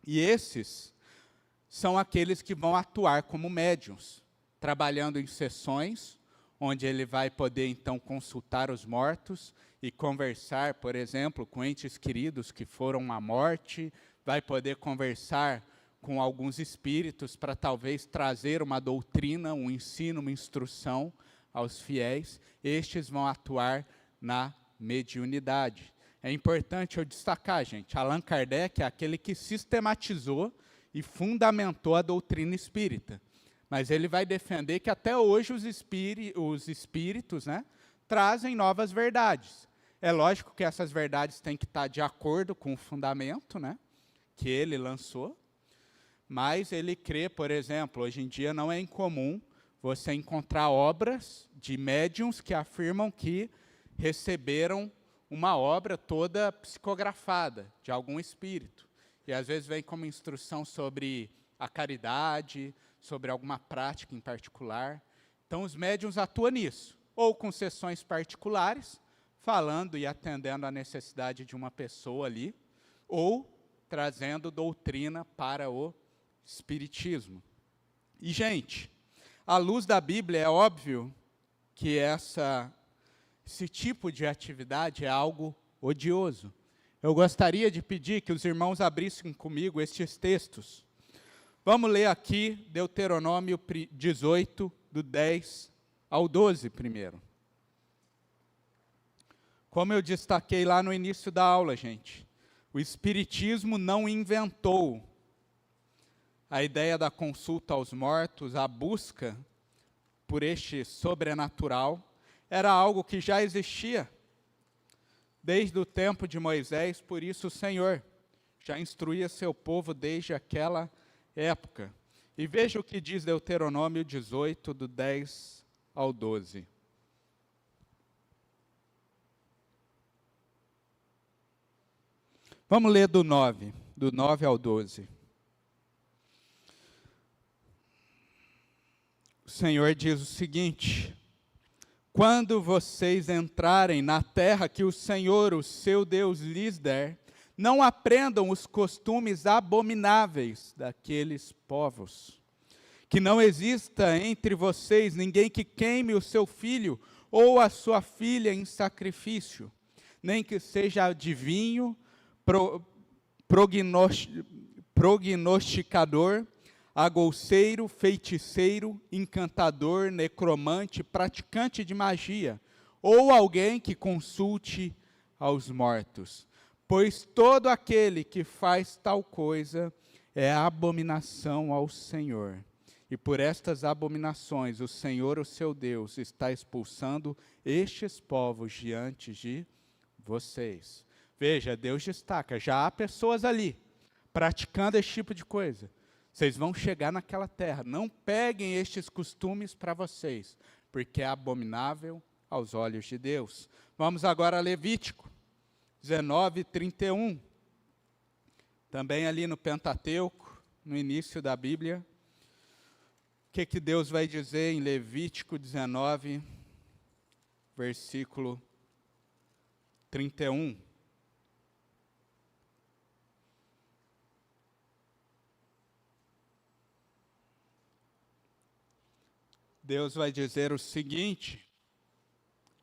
E esses são aqueles que vão atuar como médiuns, trabalhando em sessões, onde ele vai poder, então, consultar os mortos e conversar, por exemplo, com entes queridos que foram à morte, vai poder conversar com alguns espíritos para talvez trazer uma doutrina, um ensino, uma instrução aos fiéis. Estes vão atuar na mediunidade. É importante eu destacar, gente, Allan Kardec é aquele que sistematizou e fundamentou a doutrina espírita. Mas ele vai defender que até hoje os espíritos, né, trazem novas verdades. É lógico que essas verdades têm que estar de acordo com o fundamento, né, que ele lançou, mas ele crê, por exemplo, hoje em dia não é incomum você encontrar obras de médiuns que afirmam que receberam uma obra toda psicografada de algum espírito. E às vezes vem como instrução sobre a caridade, sobre alguma prática em particular. Então os médiuns atuam nisso, ou com sessões particulares, falando e atendendo à necessidade de uma pessoa ali, ou trazendo doutrina para o espiritismo. E, gente, à luz da Bíblia, é óbvio que esse tipo de atividade é algo odioso. Eu gostaria de pedir que os irmãos abrissem comigo estes textos. Vamos ler aqui Deuteronômio 18, do 10 ao 12 primeiro. Como eu destaquei lá no início da aula, gente, o Espiritismo não inventou a ideia da consulta aos mortos, a busca por este sobrenatural, era algo que já existia desde o tempo de Moisés, por isso o Senhor já instruía seu povo desde aquela época. E veja o que diz Deuteronômio 18, do 10 ao 12. Vamos ler do 9 ao 12. O Senhor diz o seguinte: quando vocês entrarem na terra que o Senhor, o seu Deus, lhes der, não aprendam os costumes abomináveis daqueles povos. Que não exista entre vocês ninguém que queime o seu filho ou a sua filha em sacrifício, nem que seja adivinho, prognosticador, agouceiro, feiticeiro, encantador, necromante, praticante de magia, ou alguém que consulte aos mortos. Pois todo aquele que faz tal coisa é abominação ao Senhor. E por estas abominações o Senhor, o seu Deus, está expulsando estes povos diante de vocês. Veja, Deus destaca, já há pessoas ali praticando esse tipo de coisa. Vocês vão chegar naquela terra, não peguem estes costumes para vocês, porque é abominável aos olhos de Deus. Vamos agora a Levítico 19, 31. Também ali no Pentateuco, no início da Bíblia. O que Deus vai dizer em Levítico 19, versículo 31. Deus vai dizer o seguinte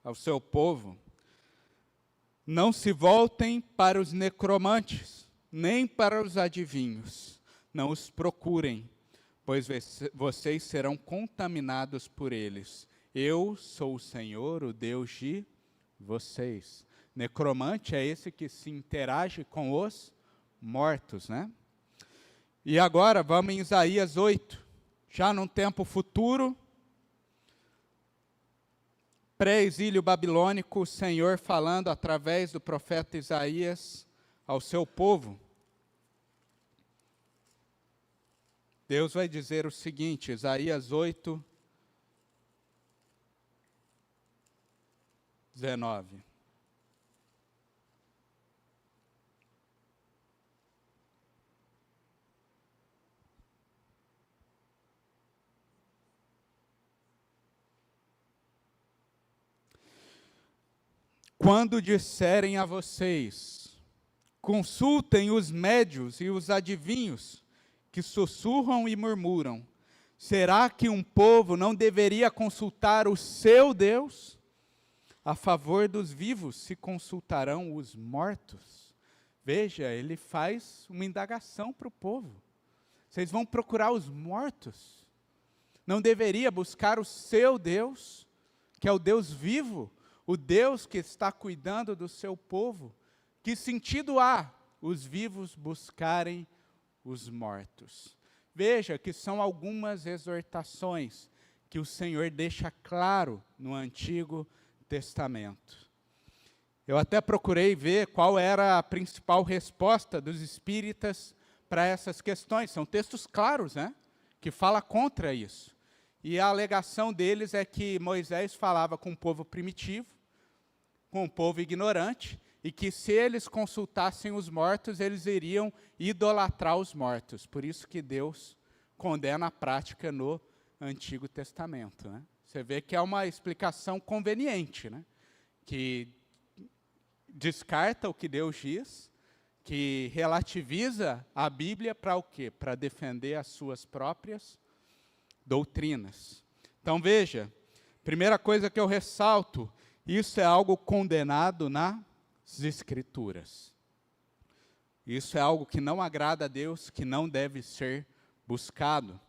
ao seu povo: não se voltem para os necromantes, nem para os adivinhos, não os procurem, pois vocês serão contaminados por eles. Eu sou o Senhor, o Deus de vocês. Necromante é esse que se interage com os mortos, né? E agora vamos em Isaías 8, já num tempo futuro, pré-exílio babilônico, o Senhor falando através do profeta Isaías ao seu povo. Deus vai dizer o seguinte, Isaías 8, 19. Quando disserem a vocês, consultem os médios e os adivinhos, que sussurram e murmuram, será que um povo não deveria consultar o seu Deus? A favor dos vivos se consultarão os mortos. Veja, ele faz uma indagação para o povo. Vocês vão procurar os mortos? Não deveria buscar o seu Deus, que é o Deus vivo, o Deus que está cuidando do seu povo? Que sentido há os vivos buscarem os mortos? Veja que são algumas exortações que o Senhor deixa claro no Antigo Testamento. Eu até procurei ver qual era a principal resposta dos espíritas para essas questões. São textos claros, né? Que fala contra isso. E a alegação deles é que Moisés falava com o povo primitivo, com o povo ignorante, e que se eles consultassem os mortos, eles iriam idolatrar os mortos. Por isso que Deus condena a prática no Antigo Testamento, né? Você vê que é uma explicação conveniente, né? Que descarta o que Deus diz, que relativiza a Bíblia para o quê? Para defender as suas próprias doutrinas. Então veja, primeira coisa que eu ressalto, isso é algo condenado nas Escrituras. Isso é algo que não agrada a Deus, que não deve ser buscado.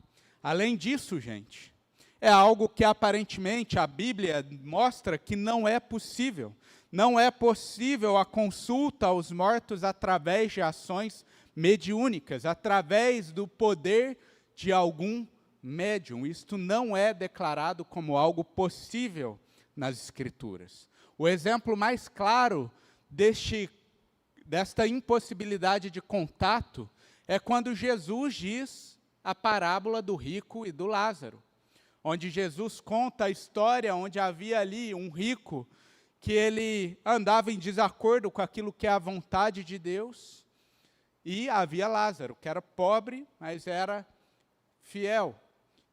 Além disso, gente, É algo que aparentemente a Bíblia mostra que não é possível. Não é possível a consulta aos mortos através de ações mediúnicas, através do poder de algum médium. Isto não é declarado como algo possível nas Escrituras. O exemplo mais claro desta impossibilidade de contato é quando Jesus diz a parábola do rico e do Lázaro, onde Jesus conta a história onde havia ali um rico que ele andava em desacordo com aquilo que é a vontade de Deus, e havia Lázaro, que era pobre, mas era fiel.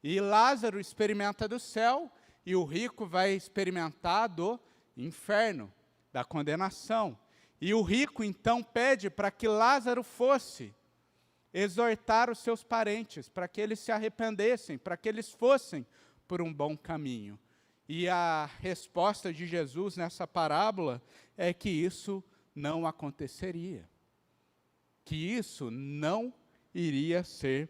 E Lázaro experimenta do céu, e o rico vai experimentar do inferno, da condenação. E o rico, então, pede para que Lázaro fosse exortar os seus parentes, para que eles se arrependessem, para que eles fossem por um bom caminho. E a resposta de Jesus nessa parábola é que isso não aconteceria. Que isso não iria ser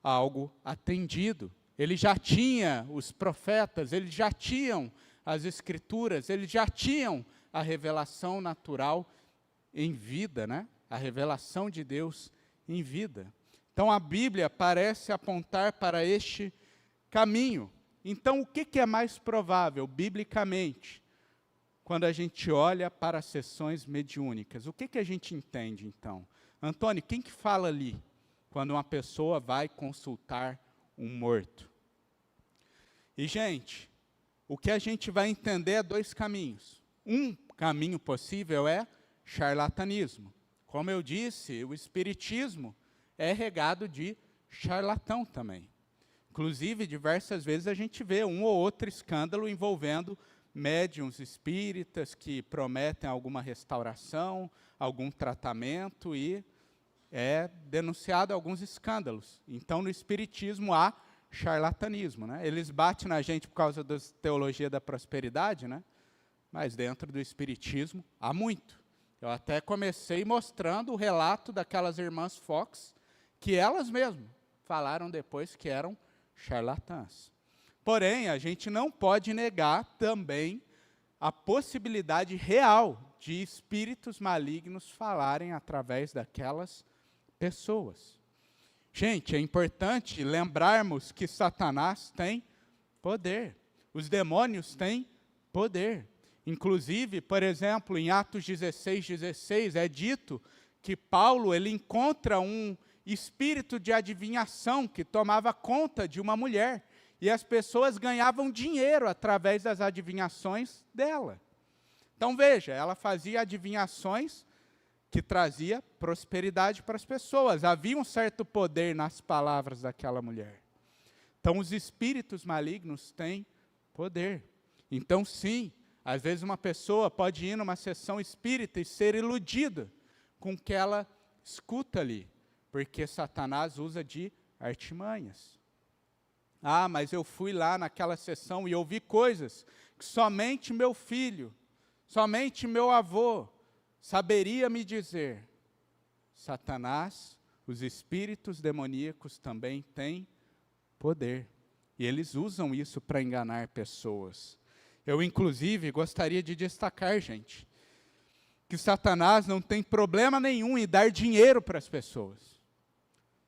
algo atendido. Ele já tinha os profetas, eles já tinham as Escrituras, eles já tinham a revelação natural em vida, né? A revelação de Deus em vida. Então a Bíblia parece apontar para este caminho. Então o que é mais provável, biblicamente, quando a gente olha para as sessões mediúnicas? O que a gente entende, então? Antônio, quem que fala ali, quando uma pessoa vai consultar um morto? E, gente, o que a gente vai entender é dois caminhos. Um caminho possível é charlatanismo. Como eu disse, o espiritismo é regado de charlatão também. Inclusive, diversas vezes a gente vê um ou outro escândalo envolvendo médiuns espíritas que prometem alguma restauração, algum tratamento, e é denunciado alguns escândalos. Então, no espiritismo há charlatanismo, né? Eles batem na gente por causa da teologia da prosperidade, né? Mas dentro do espiritismo há muito. Eu até comecei mostrando o relato daquelas irmãs Fox, que elas mesmas falaram depois que eram charlatãs. Porém, a gente não pode negar também a possibilidade real de espíritos malignos falarem através daquelas pessoas. Gente, é importante lembrarmos que Satanás tem poder. Os demônios têm poder. Inclusive, por exemplo, em Atos 16:16, é dito que Paulo ele encontra um espírito de adivinhação que tomava conta de uma mulher. E as pessoas ganhavam dinheiro através das adivinhações dela. Então, veja, ela fazia adivinhações que trazia prosperidade para as pessoas. Havia um certo poder nas palavras daquela mulher. Então, os espíritos malignos têm poder. Então, sim, às vezes uma pessoa pode ir numa sessão espírita e ser iludida com o que ela escuta ali, porque Satanás usa de artimanhas. Ah, mas eu fui lá naquela sessão e ouvi coisas que somente meu filho, somente meu avô saberia me dizer. Satanás, os espíritos demoníacos também têm poder. E eles usam isso para enganar pessoas. Eu, inclusive, gostaria de destacar, gente, que Satanás não tem problema nenhum em dar dinheiro para as pessoas.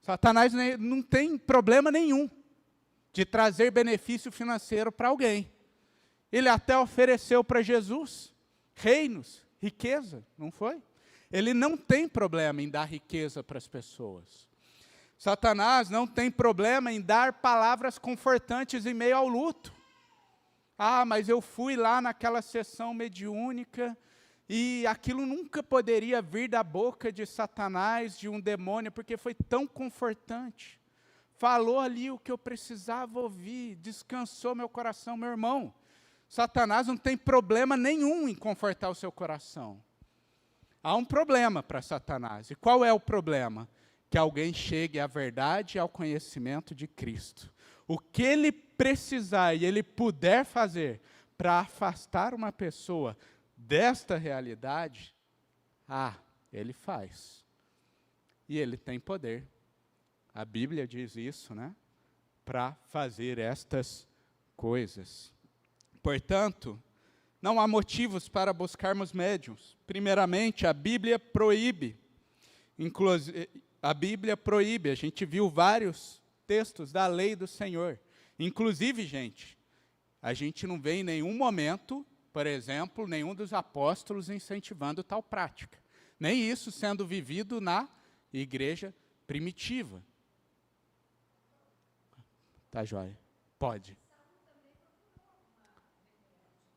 Satanás não tem problema nenhum de trazer benefício financeiro para alguém. Ele até ofereceu para Jesus reinos, riqueza, não foi? Ele não tem problema em dar riqueza para as pessoas. Satanás não tem problema em dar palavras confortantes em meio ao luto. Ah, mas eu fui lá naquela sessão mediúnica e aquilo nunca poderia vir da boca de Satanás, de um demônio, porque foi tão confortante. Falou ali o que eu precisava ouvir, descansou meu coração, meu irmão. Satanás não tem problema nenhum em confortar o seu coração. Há um problema para Satanás. E qual é o problema? Que alguém chegue à verdade e ao conhecimento de Cristo. O que ele precisar e ele puder fazer para afastar uma pessoa desta realidade, ele faz. E ele tem poder. A Bíblia diz isso, né? Para fazer estas coisas. Portanto, não há motivos para buscarmos médiuns. Primeiramente, a Bíblia proíbe. A Bíblia proíbe. A gente viu vários textos da lei do Senhor. Inclusive, gente, a gente não vê em nenhum momento, por exemplo, nenhum dos apóstolos incentivando tal prática. Nem isso sendo vivido na igreja primitiva. Tá joia? Pode.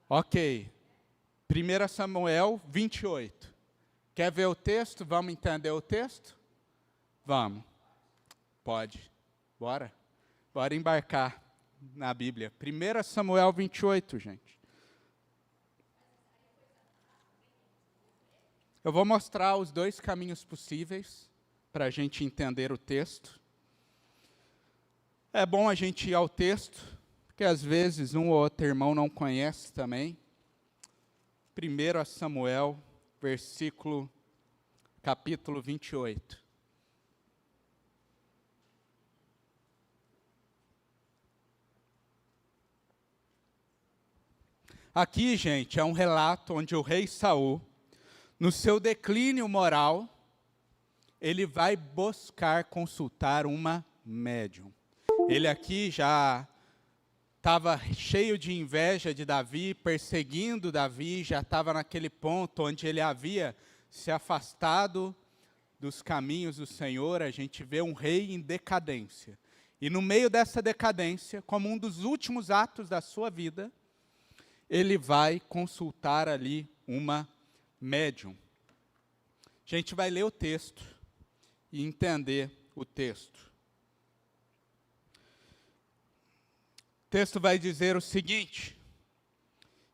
Ok. 1 Samuel 28. Quer ver o texto? Vamos entender o texto? Vamos. Pode. Bora. Bora embarcar na Bíblia. 1 Samuel 28, gente. Eu vou mostrar os dois caminhos possíveis para a gente entender o texto. É bom a gente ir ao texto, porque às vezes um ou outro irmão não conhece também. 1 Samuel, capítulo 28. Aqui, gente, é um relato onde o rei Saul, no seu declínio moral, ele vai buscar consultar uma médium. Ele aqui já estava cheio de inveja de Davi, perseguindo Davi, já estava naquele ponto onde ele havia se afastado dos caminhos do Senhor. A gente vê um rei em decadência. E no meio dessa decadência, como um dos últimos atos da sua vida, ele vai consultar ali uma médium. A gente vai ler o texto e entender o texto. O texto vai dizer o seguinte: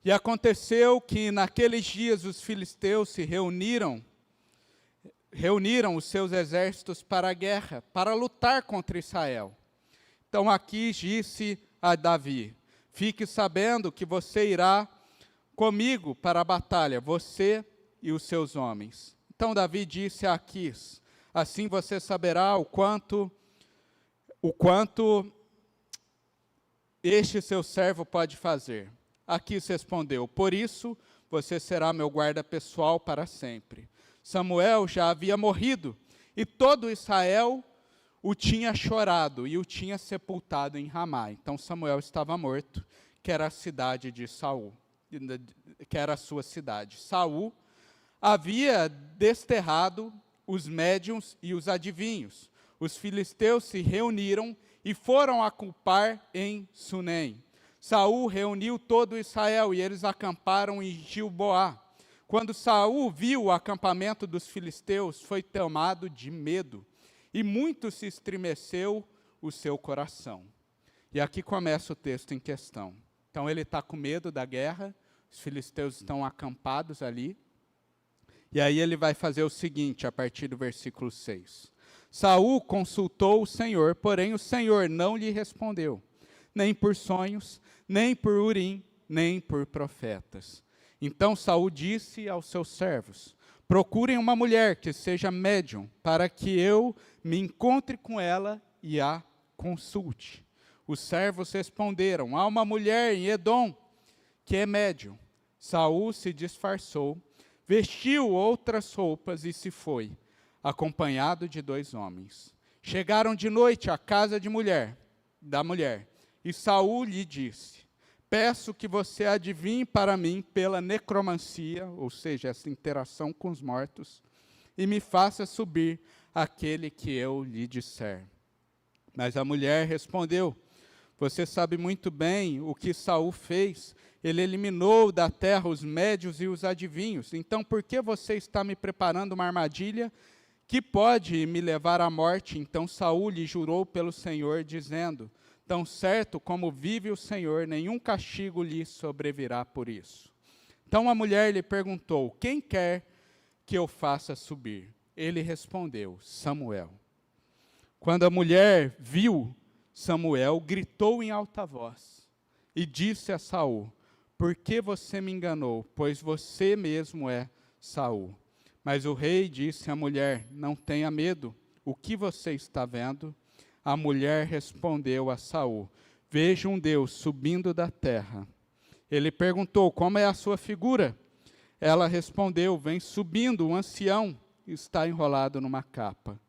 e aconteceu que naqueles dias os filisteus se reuniram os seus exércitos para a guerra, para lutar contra Israel. Então Aquis disse a Davi: fique sabendo que você irá comigo para a batalha, você e os seus homens. Então Davi disse a Aquis: assim você saberá o quanto este seu servo pode fazer. Aquis respondeu: por isso você será meu guarda pessoal para sempre. Samuel já havia morrido, e todo Israel o tinha chorado e o tinha sepultado em Ramá. Então Samuel estava morto, que era a cidade de Saul, que era a sua cidade. Saul havia desterrado os médiuns e os adivinhos. Os filisteus se reuniram e foram acampar em Sunem. Saul reuniu todo Israel e eles acamparam em Gilboá. Quando Saul viu o acampamento dos filisteus, foi tomado de medo, e muito se estremeceu o seu coração. E aqui começa o texto em questão. Então ele está com medo da guerra, os filisteus estão acampados ali, e aí ele vai fazer o seguinte, a partir do versículo 6. Saul consultou o Senhor, porém o Senhor não lhe respondeu, nem por sonhos, nem por Urim, nem por profetas. Então Saul disse aos seus servos: procurem uma mulher que seja médium, para que eu me encontre com ela e a consulte. Os servos responderam: há uma mulher em Edom que é médium. Saul se disfarçou, vestiu outras roupas e se foi, acompanhado de 2 homens. Chegaram de noite à casa da mulher, e Saul lhe disse: peço que você adivinhe para mim pela necromancia, ou seja, essa interação com os mortos, e me faça subir aquele que eu lhe disser. Mas a mulher respondeu: você sabe muito bem o que Saul fez. Ele eliminou da terra os médios e os adivinhos. Então, por que você está me preparando uma armadilha que pode me levar à morte? Então Saul lhe jurou pelo Senhor, dizendo: tão certo como vive o Senhor, nenhum castigo lhe sobrevirá por isso. Então a mulher lhe perguntou: quem quer que eu faça subir? Ele respondeu: Samuel. Quando a mulher viu Samuel, gritou em alta voz e disse a Saul: por que você me enganou? Pois você mesmo é Saul. Mas o rei disse à mulher: não tenha medo, o que você está vendo? A mulher respondeu a Saul: vejo um Deus subindo da terra. Ele perguntou, como é a sua figura? Ela respondeu, vem subindo um ancião e está enrolado numa capa.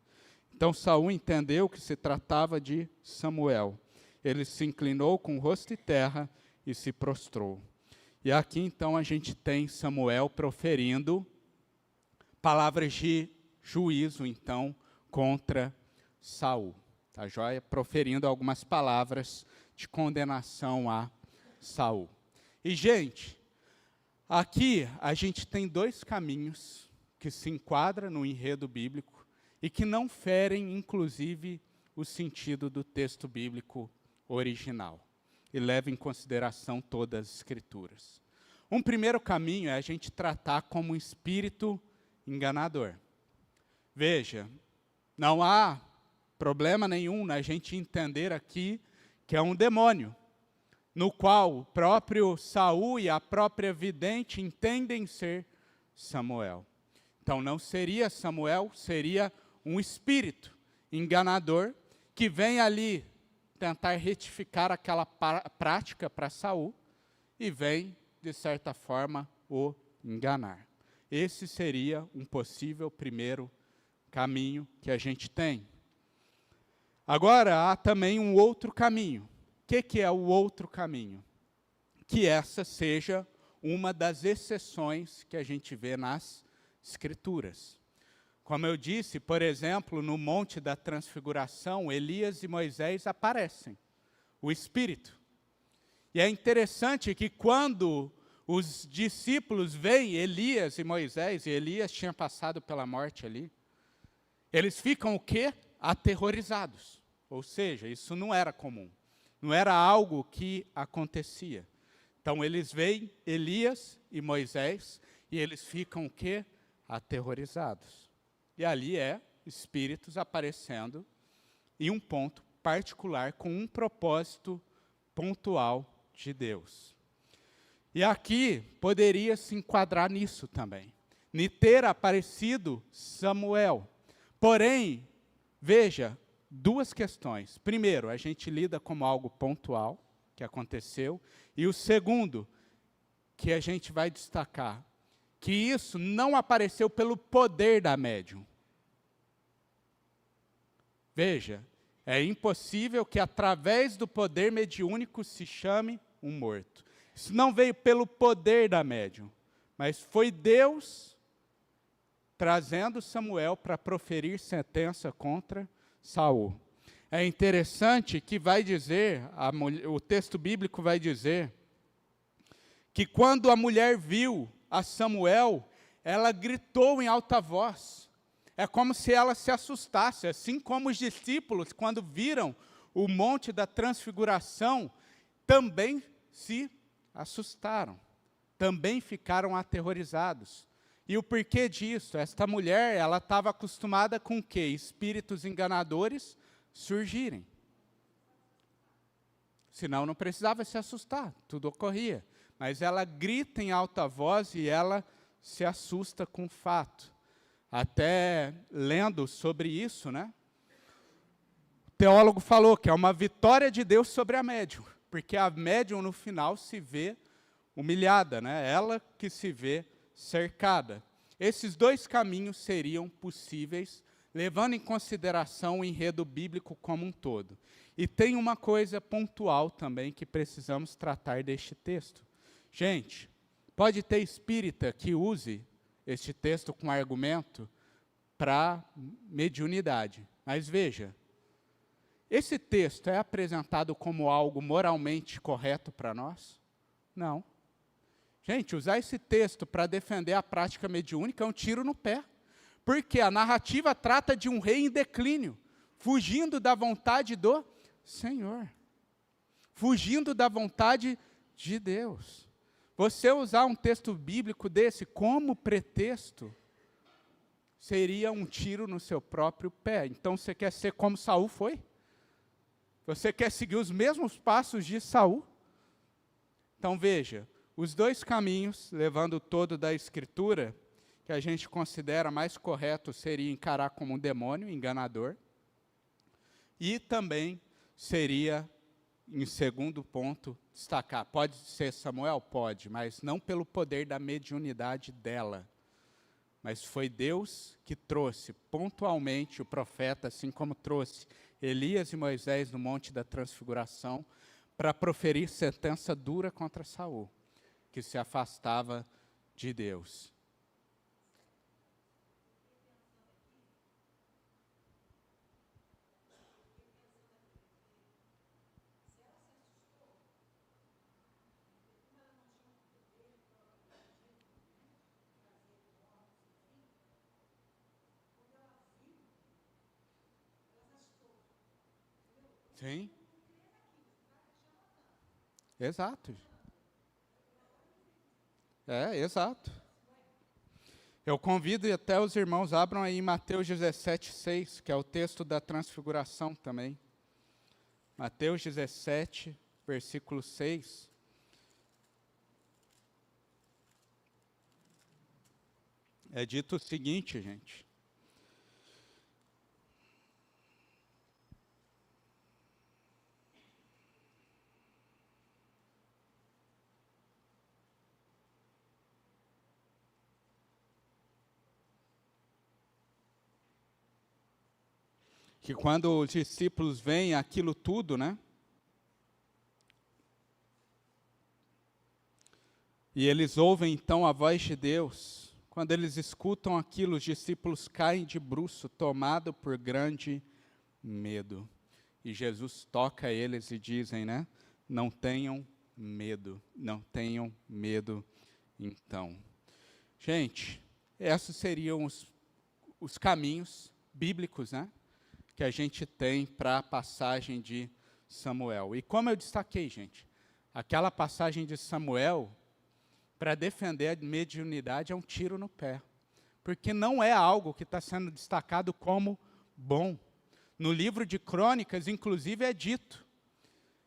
Então Saul entendeu que se tratava de Samuel. Ele se inclinou com o rosto em terra e se prostrou. E aqui então a gente tem Samuel proferindo palavras de juízo então contra Saul. Tá joia? Proferindo algumas palavras de condenação a Saul. E gente, aqui a gente tem dois caminhos que se enquadram no enredo bíblico e que não ferem, inclusive, o sentido do texto bíblico original. E levam em consideração todas as escrituras. Um primeiro caminho é a gente tratar como um espírito enganador. Veja, não há problema nenhum na gente entender aqui que é um demônio, no qual o próprio Saul e a própria vidente entendem ser Samuel. Então não seria Samuel, seria um espírito enganador que vem ali tentar retificar aquela prática para Saul e vem, de certa forma, o enganar. Esse seria um possível primeiro caminho que a gente tem. Agora, há também um outro caminho. O que é o outro caminho? Que essa seja uma das exceções que a gente vê nas Escrituras. Como eu disse, por exemplo, no Monte da Transfiguração, Elias e Moisés aparecem, o Espírito. E é interessante que quando os discípulos veem Elias e Moisés, e Elias tinha passado pela morte ali, eles ficam o quê? Aterrorizados. Ou seja, isso não era comum. Não era algo que acontecia. Então eles veem Elias e Moisés e eles ficam o quê? Aterrorizados. E ali espíritos aparecendo em um ponto particular com um propósito pontual de Deus. E aqui poderia se enquadrar nisso também. De ter aparecido Samuel. Porém, veja, duas questões. Primeiro, a gente lida como algo pontual, que aconteceu. E o segundo, que a gente vai destacar, que isso não apareceu pelo poder da médium. Veja, é impossível que através do poder mediúnico se chame um morto. Isso não veio pelo poder da médium, mas foi Deus trazendo Samuel para proferir sentença contra Saul. É interessante que vai dizer, o texto bíblico vai dizer, que quando a mulher viu a Samuel, ela gritou em alta voz. É como se ela se assustasse, assim como os discípulos, quando viram o Monte da Transfiguração, também se assustaram, também ficaram aterrorizados. E o porquê disso? Esta mulher, ela estava acostumada com o quê? Espíritos enganadores surgirem. Senão não precisava se assustar, tudo ocorria. Mas ela grita em alta voz e ela se assusta com o fato. Até lendo sobre isso, né? O teólogo falou que é uma vitória de Deus sobre a médium, porque a médium no final se vê humilhada, né? Ela que se vê cercada. Esses dois caminhos seriam possíveis, levando em consideração o enredo bíblico como um todo. E tem uma coisa pontual também que precisamos tratar deste texto. Gente, pode ter espírita que use este texto com argumento para mediunidade. Mas veja, esse texto é apresentado como algo moralmente correto para nós? Não. Gente, usar esse texto para defender a prática mediúnica é um tiro no pé. Porque a narrativa trata de um rei em declínio, fugindo da vontade do Senhor. Fugindo da vontade de Deus. Você usar um texto bíblico desse como pretexto, seria um tiro no seu próprio pé. Então você quer ser como Saul foi? Você quer seguir os mesmos passos de Saul? Então veja, os dois caminhos, levando todo da Escritura, que a gente considera mais correto seria encarar como um demônio enganador, e também seria em segundo ponto, destacar. Pode ser Samuel? Pode, mas não pelo poder da mediunidade dela. Mas foi Deus que trouxe pontualmente o profeta, assim como trouxe Elias e Moisés no Monte da Transfiguração, para proferir sentença dura contra Saul, que se afastava de Deus. Sim. Exato. Exato. Eu convido até os irmãos, abram aí Mateus 17, 6, que é o texto da transfiguração também. Mateus 17, versículo 6. É dito o seguinte, gente. Que quando os discípulos veem aquilo tudo, né? E eles ouvem então a voz de Deus. Quando eles escutam aquilo, os discípulos caem de bruço, tomado por grande medo. E Jesus toca eles e dizem, né? Não tenham medo, não tenham medo então. Gente, esses seriam os caminhos bíblicos, né? Que a gente tem para a passagem de Samuel. E como eu destaquei, gente, aquela passagem de Samuel, para defender a mediunidade, é um tiro no pé. Porque não é algo que está sendo destacado como bom. No livro de Crônicas, inclusive, é dito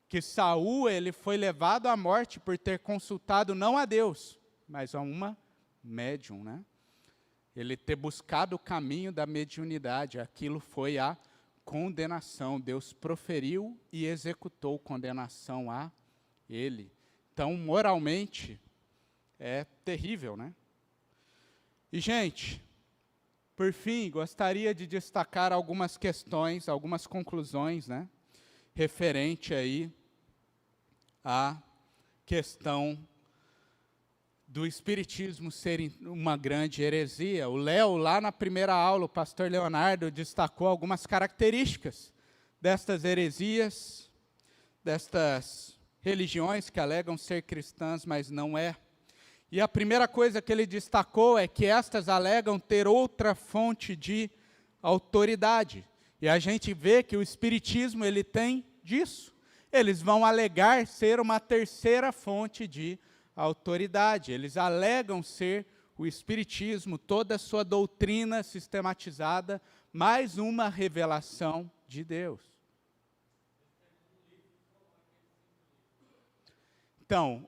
que Saul ele foi levado à morte por ter consultado não a Deus, mas a uma médium, né? Ele ter buscado o caminho da mediunidade, aquilo foi a condenação. Deus proferiu e executou condenação a ele. Então, moralmente, é terrível, né? E, gente, por fim, gostaria de destacar algumas questões, algumas conclusões, né? Referente aí à questão do espiritismo ser uma grande heresia. O Léo, lá na primeira aula, o pastor Leonardo destacou algumas características destas heresias, destas religiões que alegam ser cristãs, mas não é. E a primeira coisa que ele destacou é que estas alegam ter outra fonte de autoridade. E a gente vê que o espiritismo ele tem disso. Eles vão alegar ser uma terceira fonte de autoridade. Eles alegam ser o espiritismo, toda a sua doutrina sistematizada, mais uma revelação de Deus. Então,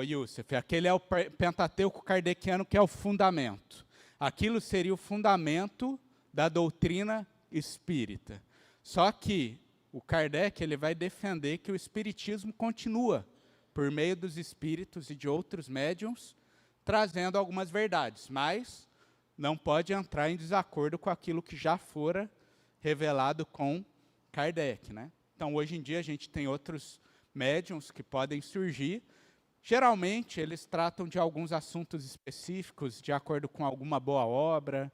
Youssef, aquele é o Pentateuco kardeciano, que é o fundamento. Aquilo seria o fundamento da doutrina espírita. Só que o Kardec ele vai defender que o espiritismo continua por meio dos espíritos e de outros médiums, trazendo algumas verdades, mas não pode entrar em desacordo com aquilo que já fora revelado com Kardec, né? Então, hoje em dia, a gente tem outros médiums que podem surgir. Geralmente, eles tratam de alguns assuntos específicos, de acordo com alguma boa obra,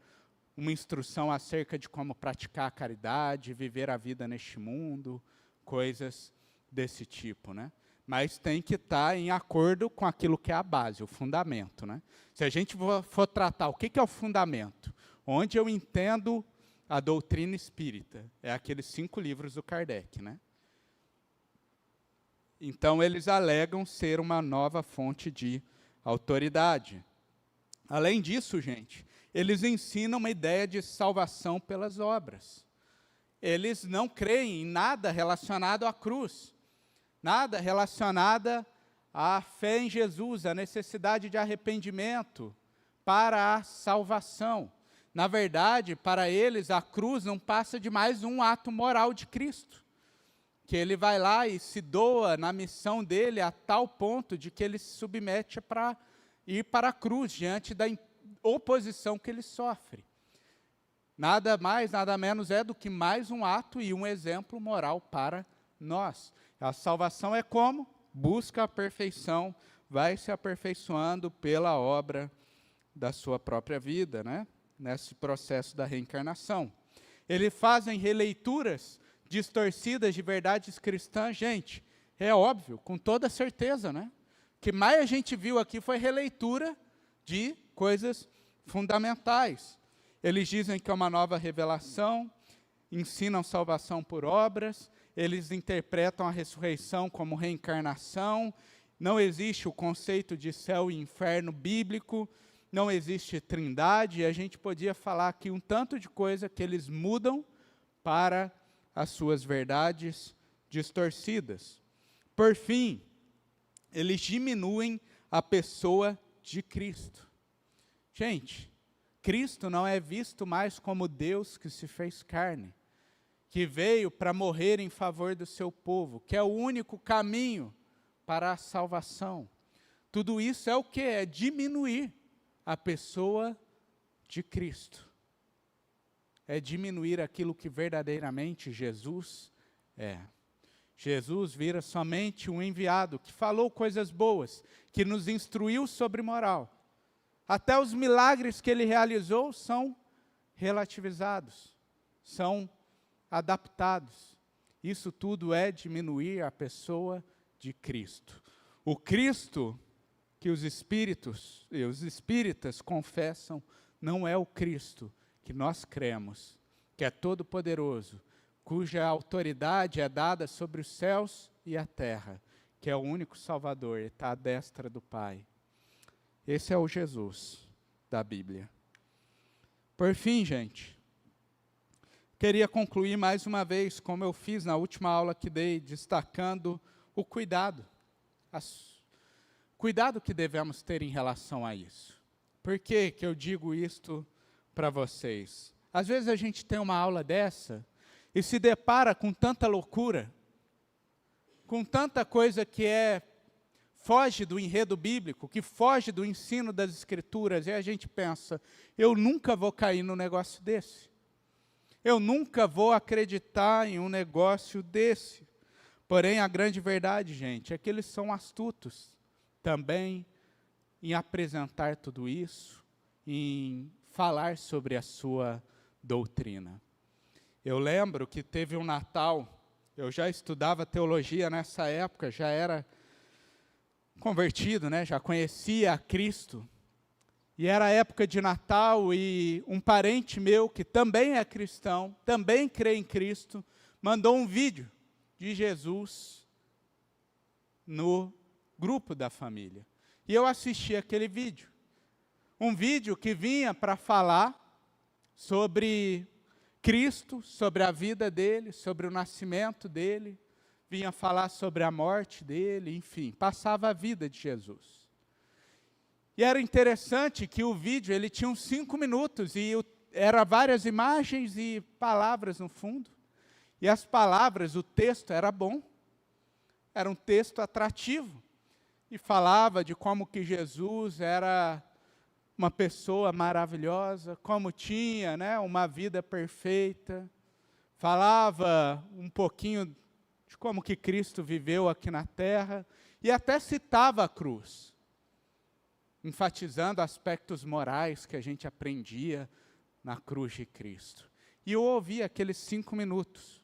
uma instrução acerca de como praticar a caridade, viver a vida neste mundo, coisas desse tipo, né? Mas tem que estar em acordo com aquilo que é a base, o fundamento, né? Se a gente for tratar o que é o fundamento, onde eu entendo a doutrina espírita, é aqueles 5 livros do Kardec, né? Então, eles alegam ser uma nova fonte de autoridade. Além disso, gente, eles ensinam uma ideia de salvação pelas obras. Eles não creem em nada relacionado à cruz. Nada relacionada à fé em Jesus, à necessidade de arrependimento para a salvação. Na verdade, para eles, a cruz não passa de mais um ato moral de Cristo, que ele vai lá e se doa na missão dele a tal ponto de que ele se submete para ir para a cruz, diante da oposição que ele sofre. Nada mais, nada menos é do que mais um ato e um exemplo moral para nós. A salvação é como? Busca a perfeição, vai se aperfeiçoando pela obra da sua própria vida, né? Nesse processo da reencarnação. Eles fazem releituras distorcidas de verdades cristãs, gente, é óbvio, com toda certeza, né? O que mais a gente viu aqui foi releitura de coisas fundamentais. Eles dizem que é uma nova revelação, ensinam salvação por obras, eles interpretam a ressurreição como reencarnação, não existe o conceito de céu e inferno bíblico, não existe trindade, e a gente podia falar aqui um tanto de coisa que eles mudam para as suas verdades distorcidas. Por fim, eles diminuem a pessoa de Cristo. Gente, Cristo não é visto mais como Deus que se fez carne, que veio para morrer em favor do seu povo, que é o único caminho para a salvação. Tudo isso é o que? É diminuir a pessoa de Cristo. É diminuir aquilo que verdadeiramente Jesus é. Jesus vira somente um enviado que falou coisas boas, que nos instruiu sobre moral. Até os milagres que ele realizou são relativizados, são adaptados. Isso tudo é diminuir a pessoa de Cristo. O Cristo que os espíritos e os espíritas confessam não é o Cristo que nós cremos, que é todo-poderoso, cuja autoridade é dada sobre os céus e a terra, que é o único Salvador, e está à destra do Pai. Esse é o Jesus da Bíblia. Por fim, gente, queria concluir mais uma vez, como eu fiz na última aula que dei, destacando o cuidado. Cuidado que devemos ter em relação a isso. Por que eu digo isto para vocês? Às vezes a gente tem uma aula dessa e se depara com tanta loucura, com tanta coisa que foge do enredo bíblico, que foge do ensino das Escrituras, e a gente pensa, eu nunca vou cair num negócio desse. Eu nunca vou acreditar em um negócio desse. Porém, a grande verdade, gente, é que eles são astutos também em apresentar tudo isso, em falar sobre a sua doutrina. Eu lembro que teve um Natal, eu já estudava teologia nessa época, já era convertido, né? Já conhecia a Cristo, e era época de Natal, e um parente meu, que também é cristão, também crê em Cristo, mandou um vídeo de Jesus no grupo da família. E eu assisti aquele vídeo. Um vídeo que vinha para falar sobre Cristo, sobre a vida dele, sobre o nascimento dele, vinha falar sobre a morte dele, enfim, passava a vida de Jesus. E era interessante que o vídeo, ele tinha uns 5 minutos, e era várias imagens e palavras no fundo. E as palavras, o texto era bom, era um texto atrativo, e falava de como que Jesus era uma pessoa maravilhosa, como tinha, né, uma vida perfeita, falava um pouquinho de como que Cristo viveu aqui na terra, e até citava a cruz, enfatizando aspectos morais que a gente aprendia na cruz de Cristo. E eu ouvi aqueles 5 minutos,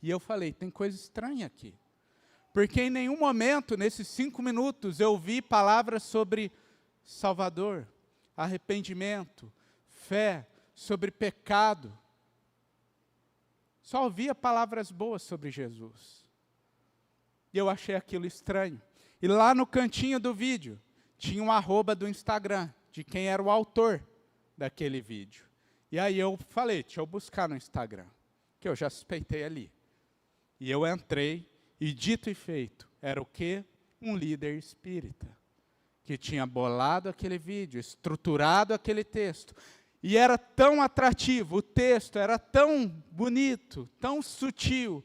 e eu falei, tem coisa estranha aqui, porque em nenhum momento, nesses 5 minutos, eu vi palavras sobre Salvador, arrependimento, fé, sobre pecado. Só ouvia palavras boas sobre Jesus. E eu achei aquilo estranho. E lá no cantinho do vídeo, tinha um @ do Instagram, de quem era o autor daquele vídeo. E aí eu falei, deixa eu buscar no Instagram, que eu já suspeitei ali. E eu entrei, e dito e feito, era o quê? Um líder espírita, que tinha bolado aquele vídeo, estruturado aquele texto. E era tão atrativo, o texto era tão bonito, tão sutil,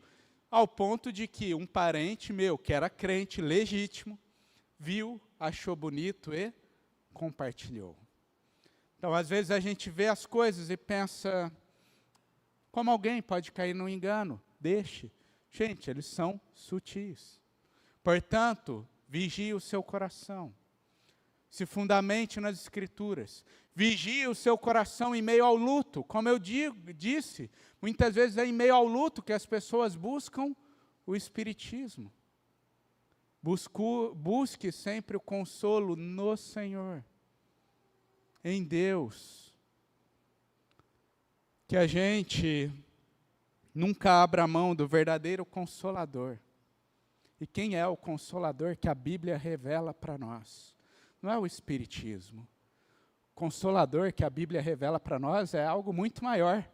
ao ponto de que um parente meu, que era crente legítimo, viu, achou bonito e compartilhou. Então, às vezes, a gente vê as coisas e pensa, como alguém pode cair no engano? Deixe. Gente, eles são sutis. Portanto, vigie o seu coração. Se fundamente nas Escrituras. Vigie o seu coração em meio ao luto. Como eu disse, muitas vezes é em meio ao luto que as pessoas buscam o Espiritismo. Busque sempre o consolo no Senhor, em Deus. Que a gente nunca abra mão do verdadeiro Consolador. E quem é o Consolador que a Bíblia revela para nós? Não é o Espiritismo. O Consolador que a Bíblia revela para nós é algo muito maior.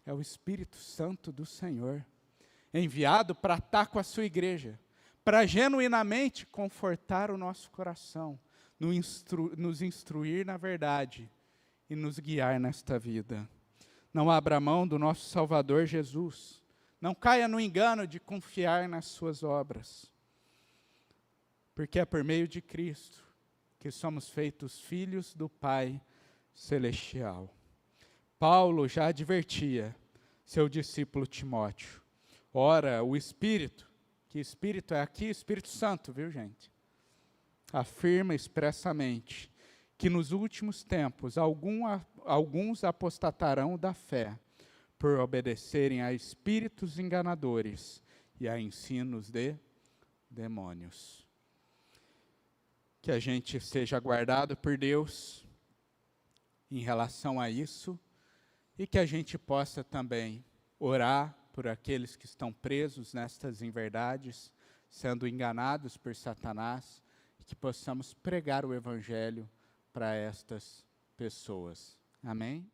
É o Espírito Santo do Senhor, enviado para estar com a sua igreja, para genuinamente confortar o nosso coração, nos instruir na verdade e nos guiar nesta vida. Não abra mão do nosso Salvador Jesus. Não caia no engano de confiar nas suas obras. Porque é por meio de Cristo que somos feitos filhos do Pai Celestial. Paulo já advertia seu discípulo Timóteo. Ora, o Espírito, que Espírito é aqui, Espírito Santo, viu, gente? Afirma expressamente que nos últimos tempos alguns apostatarão da fé por obedecerem a espíritos enganadores e a ensinos de demônios. Que a gente seja guardado por Deus em relação a isso e que a gente possa também orar por aqueles que estão presos nestas inverdades, sendo enganados por Satanás, e que possamos pregar o Evangelho para estas pessoas. Amém?